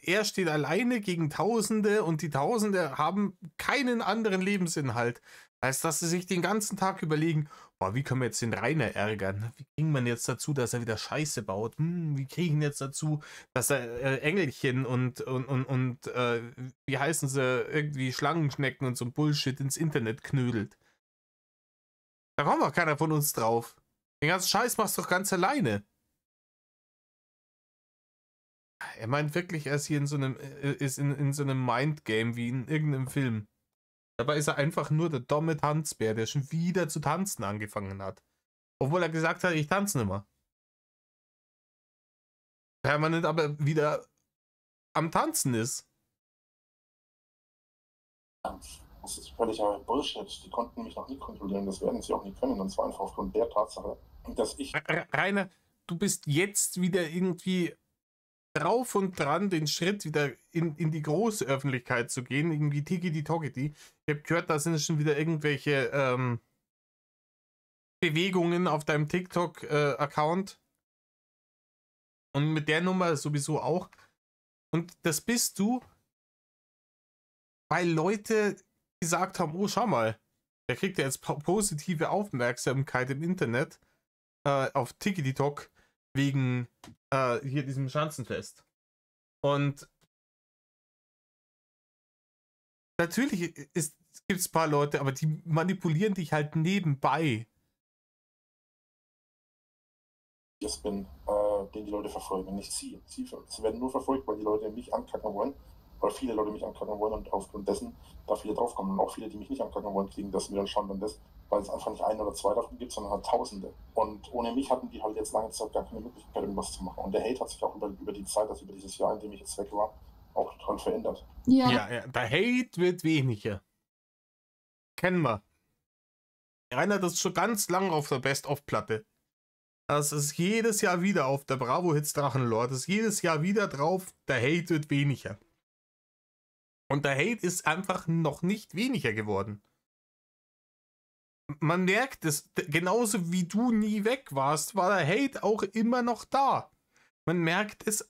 er steht alleine gegen Tausende und die Tausende haben keinen anderen Lebensinhalt, als dass sie sich den ganzen Tag überlegen, boah, wie können wir jetzt den Rainer ärgern? Wie kriegen wir ihn jetzt dazu, dass er wieder Scheiße baut? Wie kriegen wir ihn jetzt dazu, dass er Engelchen und wie heißen sie, irgendwie Schlangenschnecken und so ein Bullshit ins Internet knödelt? Da kommt doch keiner von uns drauf. Den ganzen Scheiß machst du doch ganz alleine. Er meint wirklich, er ist hier in so einem Mindgame wie in irgendeinem Film. Dabei ist er einfach nur der dumme Tanzbär, der schon wieder zu tanzen angefangen hat. Obwohl er gesagt hat, ich tanze nicht mehr. Permanent aber wieder am Tanzen ist. Das ist völliger Bullshit. Die konnten mich noch nie kontrollieren. Das werden sie auch nie können. Und zwar einfach aufgrund der Tatsache, dass ich... Rainer, du bist jetzt wieder irgendwie drauf und dran, den Schritt wieder in die große Öffentlichkeit zu gehen, irgendwie Tiki-Togiti. Ich habe gehört, da sind schon wieder irgendwelche Bewegungen auf deinem TikTok-Account. Und mit der Nummer sowieso auch. Und das bist du, weil Leute gesagt haben, oh, schau mal, der kriegt ja jetzt positive Aufmerksamkeit im Internet auf Tiki-Tok wegen hier diesem Schanzenfest. Und natürlich gibt es ein paar Leute, aber die manipulieren dich halt nebenbei. Ich bin, den die Leute verfolgen, nicht sie. Sie werden nur verfolgt, weil die Leute mich ankacken wollen, weil viele Leute mich ankacken wollen und aufgrund dessen da viele draufkommen. Und auch viele, die mich nicht ankacken wollen, kriegen das wieder schon dann das, weil es einfach nicht ein oder zwei davon gibt, sondern halt Tausende. Und ohne mich hatten die halt jetzt lange Zeit gar keine Möglichkeit, irgendwas zu machen. Und der Hate hat sich auch über die Zeit, also über dieses Jahr, in dem ich jetzt weg war, auch total verändert. Ja, der Hate wird weniger. Kennen wir. Rainer, das ist schon ganz lang auf der Best-of-Platte. Das ist jedes Jahr wieder auf der Bravo Hits Drachenlord. Das ist jedes Jahr wieder drauf, der Hate wird weniger. Und der Hate ist einfach noch nicht weniger geworden. Man merkt es, genauso wie du nie weg warst, war der Hate auch immer noch da. Man merkt es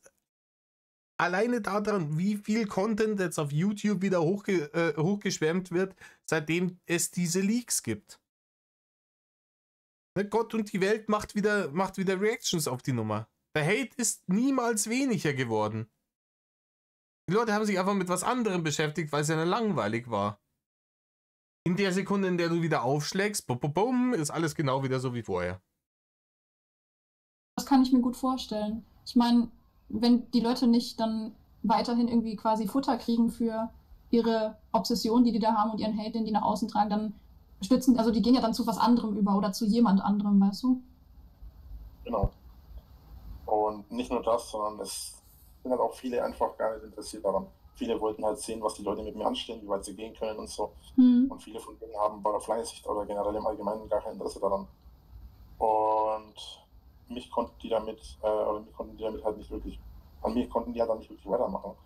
alleine daran, wie viel Content jetzt auf YouTube wieder hochgeschwemmt wird, seitdem es diese Leaks gibt. Gott und die Welt macht wieder Reactions auf die Nummer. Der Hate ist niemals weniger geworden. Die Leute haben sich einfach mit was anderem beschäftigt, weil es ja langweilig war. In der Sekunde, in der du wieder aufschlägst, bum, ist alles genau wieder so wie vorher. Das kann ich mir gut vorstellen. Ich meine, wenn die Leute nicht dann weiterhin irgendwie quasi Futter kriegen für ihre Obsession, die da haben und ihren Hate, den die nach außen tragen, dann die gehen ja dann zu was anderem über oder zu jemand anderem, weißt du? Genau. Und nicht nur das, sondern es sind halt auch viele einfach gar nicht interessiert daran. Viele wollten halt sehen, was die Leute mit mir anstellen, wie weit sie gehen können und so. Und viele von denen haben bei der Flyer-Sicht oder generell im Allgemeinen gar kein Interesse daran. Und mich konnten die damit, halt nicht wirklich, an mir konnten die halt dann nicht wirklich weitermachen.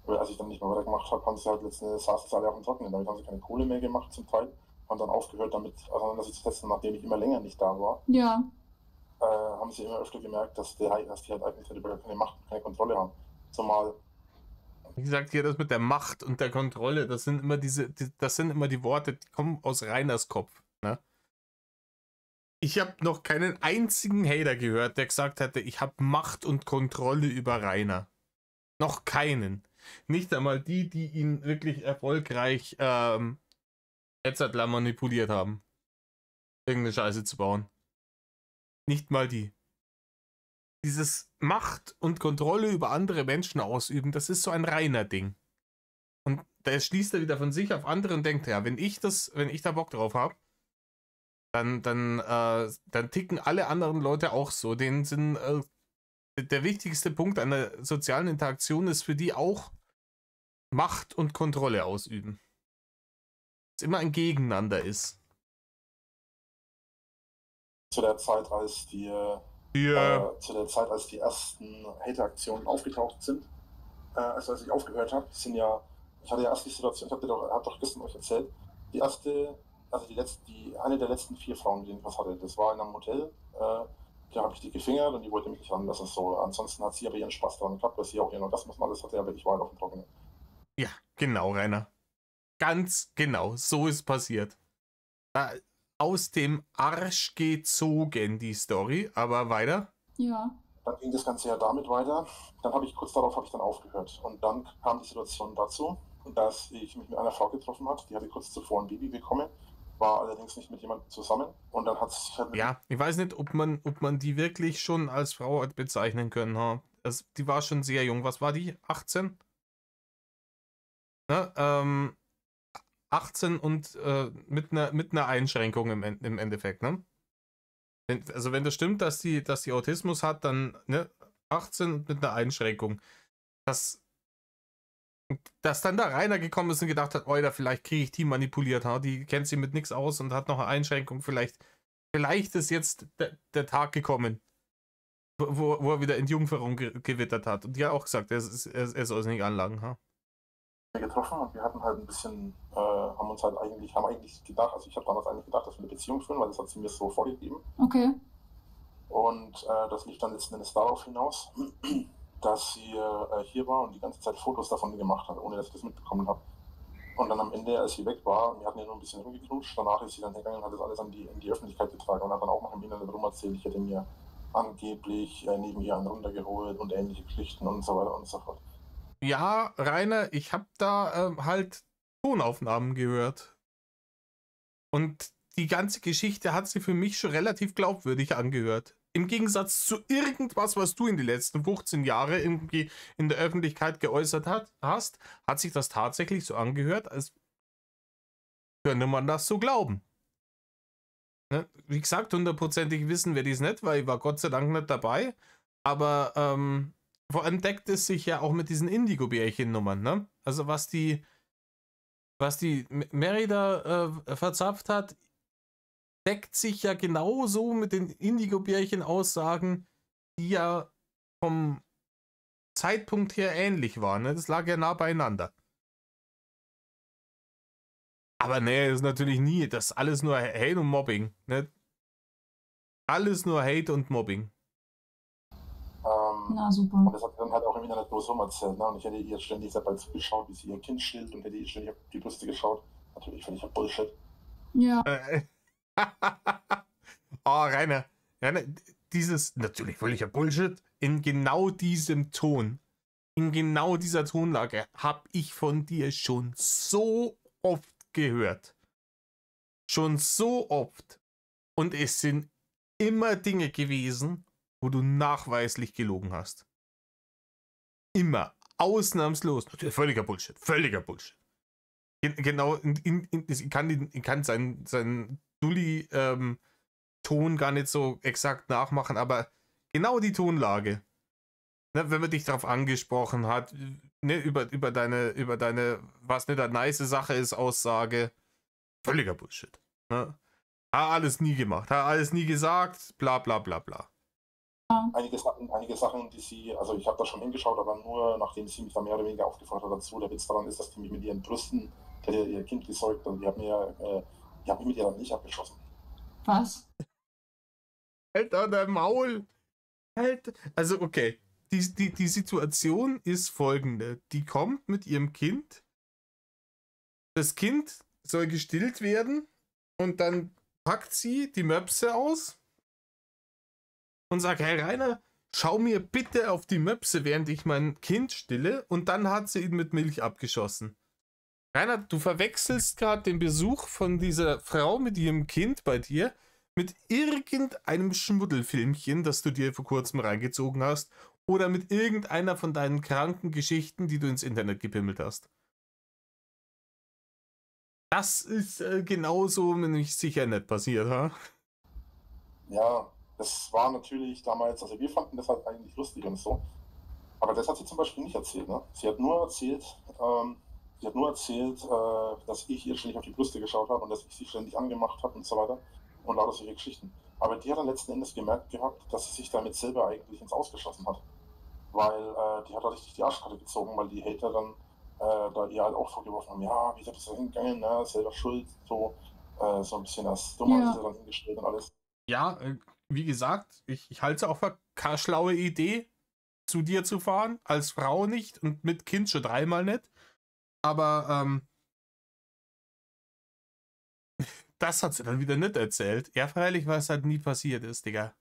Weil als ich dann nicht mehr weitergemacht habe, haben sie halt saßen sie alle auf dem Trockenen. Damit haben sie keine Kohle mehr gemacht zum Teil. Haben dann aufgehört damit auseinanderzusetzen, nachdem ich immer länger nicht da war. Ja. Haben sie immer öfter gemerkt, dass die halt eigentlich über keine Macht und keine Kontrolle haben. Zumal. Wie gesagt, hier das mit der Macht und der Kontrolle, das sind immer das sind immer die Worte, die kommen aus Rainers Kopf. Ne? Ich habe noch keinen einzigen Hater gehört, der gesagt hätte, ich habe Macht und Kontrolle über Rainer. Noch keinen. Nicht einmal die ihn wirklich erfolgreich Hetzertler manipuliert haben. Irgendeine Scheiße zu bauen. Nicht mal die. Dieses Macht und Kontrolle über andere Menschen ausüben, das ist so ein reiner Ding. Und da schließt er wieder von sich auf andere und denkt, ja, wenn ich da Bock drauf habe, dann ticken alle anderen Leute auch so. Denen sind der wichtigste Punkt einer sozialen Interaktion ist für die auch Macht und Kontrolle ausüben. Es immer ein Gegeneinander ist. Zu der Zeit, als die ersten Hater-Aktionen aufgetaucht sind, als ich aufgehört habe, ich hatte ja erst die Situation, hab doch gestern euch erzählt, eine der letzten 4 Frauen, mit denen ich was hatte, das war in einem Hotel, da habe ich die gefingert und die wollte mich nicht ranlassen. So. Ansonsten hat sie aber ihren Spaß daran gehabt, dass sie auch ihren Orgasmus und alles hatte, aber ich war halt auf dem Trockenen. Ja, genau, Rainer. Ganz genau, so ist passiert. Aus dem Arsch gezogen, die Story, aber weiter. Ja. Dann ging das Ganze ja damit weiter. Kurz darauf habe ich dann aufgehört. Und dann kam die Situation dazu, dass ich mich mit einer Frau getroffen habe, die hatte kurz zuvor ein Baby bekommen, war allerdings nicht mit jemandem zusammen. Und dann hat es sich halt... Ja, ich weiß nicht, ob man die wirklich schon als Frau bezeichnen können. Ha? Die war schon sehr jung. Was war die? 18? Ne? 18 und mit einer Einschränkung im Endeffekt, ne? Wenn das stimmt, dass die Autismus hat, dann ne, 18 und mit einer Einschränkung. Dass dann da Rainer gekommen ist und gedacht hat, Oida, vielleicht kriege ich die manipuliert, ha? Die kennt sie mit nichts aus und hat noch eine Einschränkung. Vielleicht ist jetzt der Tag gekommen, wo er wieder in Jungferung gewittert hat. Und die hat auch gesagt, er soll es nicht anlangen, ha? Getroffen und wir hatten halt ein bisschen, haben eigentlich gedacht, also ich habe damals eigentlich gedacht, dass wir eine Beziehung führen, weil das hat sie mir so vorgegeben. Okay. Und das lief dann letzten Endes darauf hinaus, dass sie hier war und die ganze Zeit Fotos davon gemacht hat, ohne dass ich das mitbekommen habe. Und dann am Ende, als sie weg war, wir hatten ja nur ein bisschen rumgeknutscht, danach ist sie dann hergegangen und hat das alles in die Öffentlichkeit getragen und hat dann auch noch im Internet rum erzählt, ich hätte mir angeblich neben ihr einen runtergeholt und ähnliche Geschichten und so weiter und so fort. Ja, Rainer, ich habe da halt Tonaufnahmen gehört. Und die ganze Geschichte hat sich für mich schon relativ glaubwürdig angehört. Im Gegensatz zu irgendwas, was du in den letzten 15 Jahren irgendwie in der Öffentlichkeit geäußert hast, hat sich das tatsächlich so angehört, als könnte man das so glauben. Ne? Wie gesagt, 100%ig wissen wir dies nicht, weil ich war Gott sei Dank nicht dabei. Aber vor allem deckt es sich ja auch mit diesen Indigo-Bärchen-Nummern, ne? Also was die Mary da verzapft hat, deckt sich ja genauso mit den Indigo-Bärchen-Aussagen, die ja vom Zeitpunkt her ähnlich waren, ne? Das lag ja nah beieinander. Aber ne, das ist natürlich nie, das ist alles nur Hate und Mobbing, ne? Alles nur Hate und Mobbing. Na super. Und das hat dann halt auch im Internet bloß rum erzählt, ne? Und ich hätte ihr ständig dabei zugeschaut, wie sie ihr Kind stillt und hätte ihr ständig auf die Brüste geschaut. Natürlich völliger Bullshit. Ja. Oh, Rainer, dieses natürlich völliger Bullshit in genau diesem Ton, in genau dieser Tonlage habe ich von dir schon so oft gehört. Schon so oft. Und es sind immer Dinge gewesen, wo du nachweislich gelogen hast. Immer. Ausnahmslos. Natürlich völliger Bullshit. Völliger Bullshit. Genau, ich kann seinen Dulli-Ton gar nicht so exakt nachmachen, aber genau die Tonlage. Ne, wenn man dich darauf angesprochen hat, ne, über deine, was nicht eine nice Sache ist, Aussage. Völliger Bullshit. Ne? Hat alles nie gemacht, hat alles nie gesagt, bla bla bla bla. Einige Sachen, die sie, also ich habe da schon hingeschaut, aber nur nachdem sie mich da mehr oder weniger aufgefordert hat dazu. Der Witz daran ist, dass die mich mit ihren Brüsten, der ihr Kind gesäugt, und die hat mich mit ihr dann nicht abgeschossen. Was? Halt an der Maul! Halt. Also, okay. Die Situation ist folgende. Die kommt mit ihrem Kind. Das Kind soll gestillt werden und dann packt sie die Möpse aus und sagt, hey Rainer, schau mir bitte auf die Möpse, während ich mein Kind stille, und dann hat sie ihn mit Milch abgeschossen. Rainer, du verwechselst gerade den Besuch von dieser Frau mit ihrem Kind bei dir mit irgendeinem Schmuddelfilmchen, das du dir vor kurzem reingezogen hast, oder mit irgendeiner von deinen kranken Geschichten, die du ins Internet gepimmelt hast. Das ist genauso nämlich sicher nicht passiert, ha? Ja, das war natürlich damals, also wir fanden das halt eigentlich lustig und so. Aber das hat sie zum Beispiel nicht erzählt, ne? Sie hat nur erzählt, dass ich ihr ständig auf die Brüste geschaut habe und dass ich sie ständig angemacht habe und so weiter. Und lauter solche Geschichten. Aber die hat dann letzten Endes gemerkt gehabt, dass sie sich damit selber eigentlich ins Ausgeschossen hat. Weil die hat da richtig die Arschkarte gezogen, weil die Hater dann da ihr halt auch vorgeworfen haben, ja, wie bist du hingegangen, ne? Selber schuld, so ein bisschen als dumm hat sie dann hingestellt und alles. Ja, wie gesagt, ich halte es auch für keine schlaue Idee, zu dir zu fahren, als Frau nicht und mit Kind schon dreimal nicht. Aber das hat sie dann wieder nicht erzählt. Ja, freilich, was halt nie passiert ist, Digga.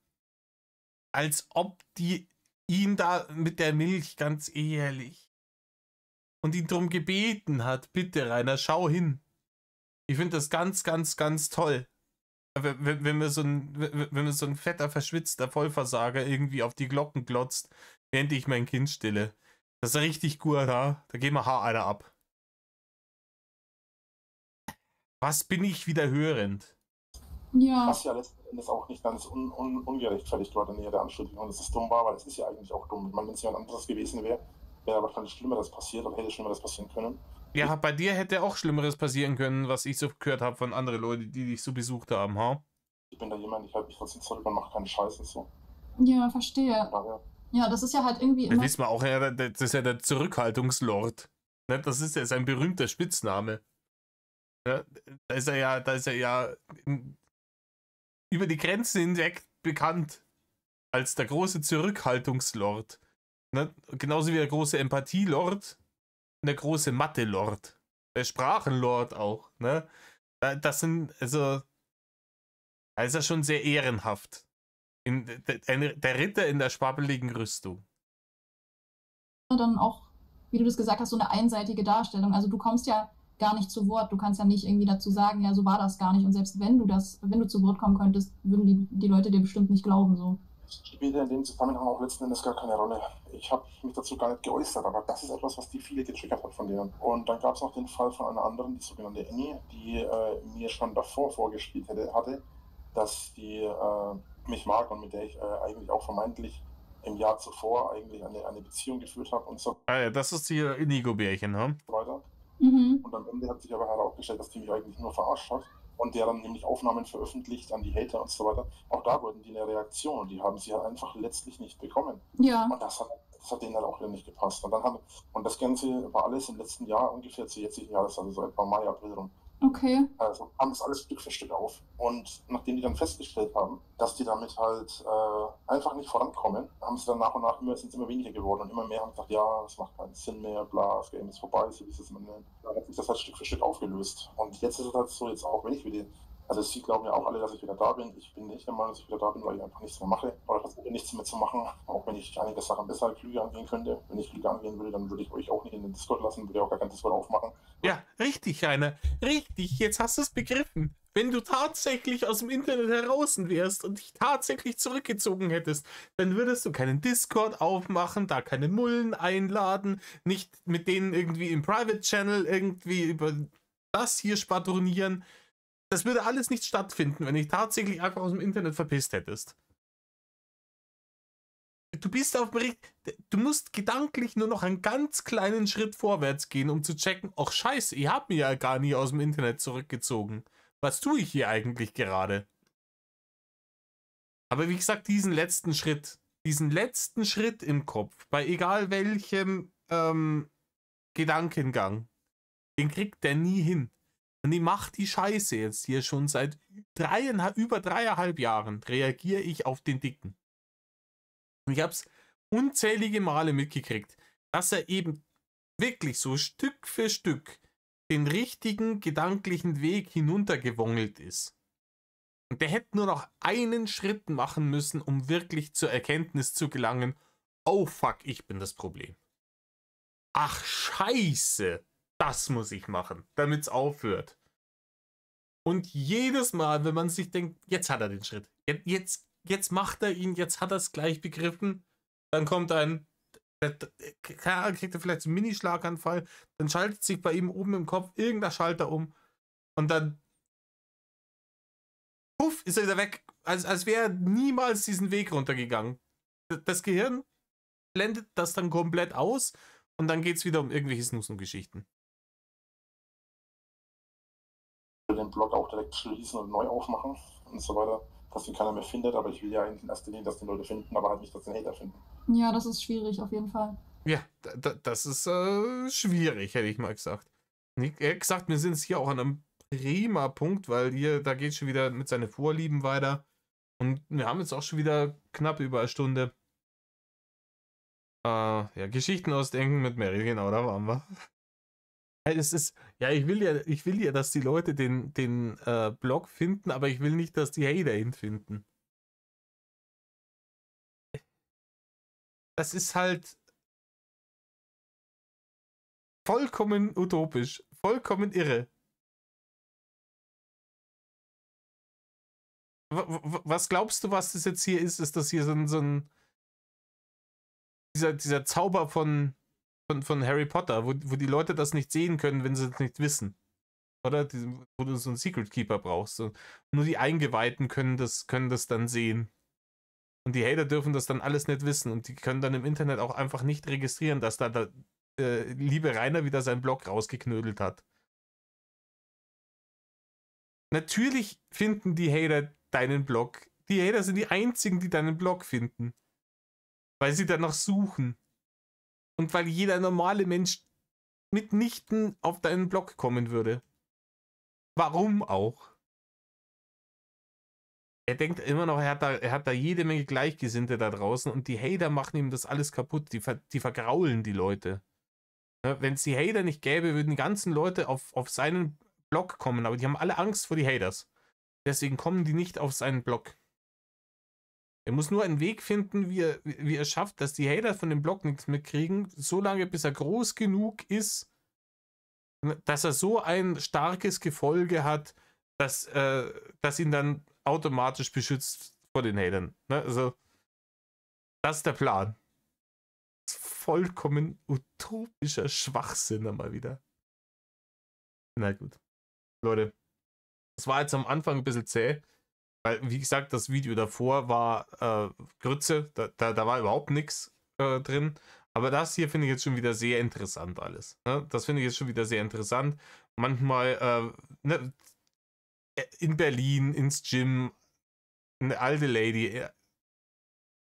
Als ob die ihn da mit der Milch, ganz ehrlich, und ihn darum gebeten hat, bitte Rainer, schau hin. Ich finde das ganz, ganz, ganz toll. Wenn mir so ein fetter, verschwitzter Vollversager irgendwie auf die Glocken glotzt, während ich mein Kind stille. Das ist richtig gut, ha? Da gehen wir einer ab. Was bin ich wieder hörend? Ja. Was ja letzten Endes auch nicht ganz ungerechtfertigt war in der Anschuldigung, dass es dumm war, weil es ist ja eigentlich auch dumm. Ich meine, wenn es jemand anderes gewesen wäre, wäre wahrscheinlich Schlimmeres passiert oder hätte Schlimmeres passieren können. Ja, bei dir hätte auch Schlimmeres passieren können, was ich so gehört habe von anderen Leuten, die dich so besucht haben, ha? Ich bin da jemand, ich halte mich trotzdem zurück und mache keinen Scheiß und so. Ja, verstehe. Daher. Ja, das ist ja halt irgendwie immer... Das wissen wir auch, ja, das ist ja der Zurückhaltungslord. Ne? Das ist ja sein berühmter Spitzname. Ja, da ist er ja über die Grenzen hinweg bekannt als der große Zurückhaltungslord. Ne? Genauso wie der große Empathielord und der große Mathe-Lord. Der Sprachenlord auch. Ne? Das sind, also, da ist er schon sehr ehrenhaft. Der Ritter in der schwabbeligen Rüstung. dann auch, wie du das gesagt hast, so eine einseitige Darstellung. Also du kommst ja gar nicht zu Wort. Du kannst ja nicht irgendwie dazu sagen, ja, so war das gar nicht. Und selbst wenn du zu Wort kommen könntest, würden die Leute dir bestimmt nicht glauben, so. Spielt in dem Zusammenhang auch letzten Endes gar keine Rolle. Ich habe mich dazu gar nicht geäußert, aber das ist etwas, was die viele getriggert hat von denen. Und dann gab es noch den Fall von einer anderen, die sogenannte Annie, die mir schon davor vorgespielt hatte, dass die mich mag und mit der ich eigentlich auch vermeintlich im Jahr zuvor eigentlich eine Beziehung geführt habe und so Ah ja, das ist hier Inigo-Bärchen, ne? weiter. Mhm. Und am Ende hat sich aber herausgestellt, dass die mich eigentlich nur verarscht hat. Und der dann nämlich Aufnahmen veröffentlicht an die Hater und so weiter. Auch da wollten die eine Reaktion und die haben sie halt einfach letztlich nicht bekommen. Ja. Und das hat denen dann auch wieder nicht gepasst. Und das Ganze war alles im letzten Jahr ungefähr zu jetzigen Jahres, also so etwa Mai, April rum. Okay. Also kam das alles Stück für Stück auf. Und nachdem die dann festgestellt haben, dass die damit halt einfach nicht vorankommen, haben sie dann nach und nach sind immer weniger geworden und immer mehr haben gesagt, ja, es macht keinen Sinn mehr, bla, das Game ist vorbei, so wie es immer nennt. Dann hat sich das halt Stück für Stück aufgelöst. Und jetzt ist es halt so, jetzt auch wenn ich wieder, also sie glauben ja auch alle, dass ich wieder da bin. Ich bin nicht der Meinung, dass ich wieder da bin, weil ich einfach nichts mehr mache. Oder versuche nichts mehr zu machen, auch wenn ich einige Sachen besser klüger angehen könnte. Wenn ich klüger angehen würde, dann würde ich euch auch nicht in den Discord lassen, würde auch gar keinen Discord aufmachen. Ja, richtig, Rainer. Richtig, jetzt hast du es begriffen. Wenn du tatsächlich aus dem Internet heraus wärst und dich tatsächlich zurückgezogen hättest, dann würdest du keinen Discord aufmachen, da keine Mullen einladen, nicht mit denen irgendwie im Private Channel irgendwie über das hier spatronieren. Das würde alles nicht stattfinden, wenn ich tatsächlich einfach aus dem Internet verpisst hättest. Du bist auf dem du musst gedanklich nur noch einen ganz kleinen Schritt vorwärts gehen, um zu checken, ach scheiße, ich habe mich ja gar nie aus dem Internet zurückgezogen. was tue ich hier eigentlich gerade? Aber wie gesagt, diesen letzten Schritt im Kopf, bei egal welchem Gedankengang, den kriegt der nie hin. Und ich mache die Scheiße jetzt hier schon seit über 3,5 Jahren, reagiere ich auf den Dicken. Und ich habe es unzählige Male mitgekriegt, dass er eben wirklich so Stück für Stück den richtigen gedanklichen Weg hinuntergewongelt ist. Und der hätte nur noch einen Schritt machen müssen, um wirklich zur Erkenntnis zu gelangen, oh fuck, ich bin das Problem. Ach scheiße, das muss ich machen, damit es aufhört. Und jedes Mal, wenn man sich denkt, jetzt hat er den Schritt, jetzt macht er ihn, jetzt hat er es gleich begriffen, dann kommt kriegt er vielleicht so einen Mini-Schlaganfall, dann schaltet sich bei ihm oben im Kopf irgendein Schalter um und dann puff, ist er wieder weg, als wäre er niemals diesen Weg runtergegangen. Das Gehirn blendet das dann komplett aus und dann geht es wieder um irgendwelche Snooze-Geschichten. Den Blog auch direkt schließen und neu aufmachen und so weiter, dass ihn keiner mehr findet, aber ich will ja in erster Linie, dass die Leute finden, aber halt nicht, dass die Hater finden. Ja, das ist schwierig auf jeden Fall. Ja, das ist schwierig, hätte ich mal gesagt. Ehrlich gesagt, wir sind jetzt hier auch an einem prima Punkt, weil da geht es schon wieder mit seinen Vorlieben weiter und wir haben jetzt auch schon wieder knapp über eine Stunde. Ja, Geschichten ausdenken mit Mary, genau, da waren wir. Es ist, ja, ich will ja, dass die Leute den Blog finden, aber ich will nicht, dass die Hater ihn finden. Das ist halt vollkommen utopisch, vollkommen irre. Was glaubst du, was das jetzt hier ist? Ist das hier so ein dieser Zauber von Harry Potter, wo die Leute das nicht sehen können, wenn sie es nicht wissen? Oder? Wo du so einen Secret Keeper brauchst. So. Nur die Eingeweihten können das dann sehen. Und die Hater dürfen das dann alles nicht wissen. Und die können dann im Internet auch einfach nicht registrieren, dass da liebe Rainer wieder seinen Blog rausgeknödelt hat. Natürlich finden die Hater deinen Blog. Die Hater sind die einzigen, die deinen Blog finden. Weil sie danach suchen. Und weil jeder normale Mensch mitnichten auf deinen Blog kommen würde. Warum auch? Er denkt immer noch, er hat da jede Menge Gleichgesinnte da draußen und die Hater machen ihm das alles kaputt. Die vergraulen die Leute. Ja, wenn es die Hater nicht gäbe, würden die ganzen Leute auf seinen Blog kommen, aber die haben alle Angst vor die Haters. Deswegen kommen die nicht auf seinen Blog. Er muss nur einen Weg finden, wie er schafft, dass die Hater von dem Blog nichts mitkriegen, solange bis er groß genug ist, dass er so ein starkes Gefolge hat, dass ihn dann automatisch beschützt vor den Hatern. Ne? Also, das ist der Plan. Das ist vollkommen utopischer Schwachsinn einmal wieder. Na gut. Leute, das war jetzt am Anfang ein bisschen zäh. Weil, wie gesagt, das Video davor war Grütze, da war überhaupt nichts drin. Aber das hier finde ich jetzt schon wieder sehr interessant alles. Ne? Das finde ich jetzt schon wieder sehr interessant. Manchmal in Berlin, ins Gym, eine alte Lady,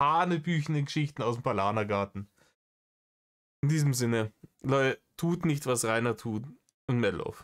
hanebüchene Geschichten aus dem Palanergarten. In diesem Sinne, Leute, tut nicht, was Rainer tut und mehr Love.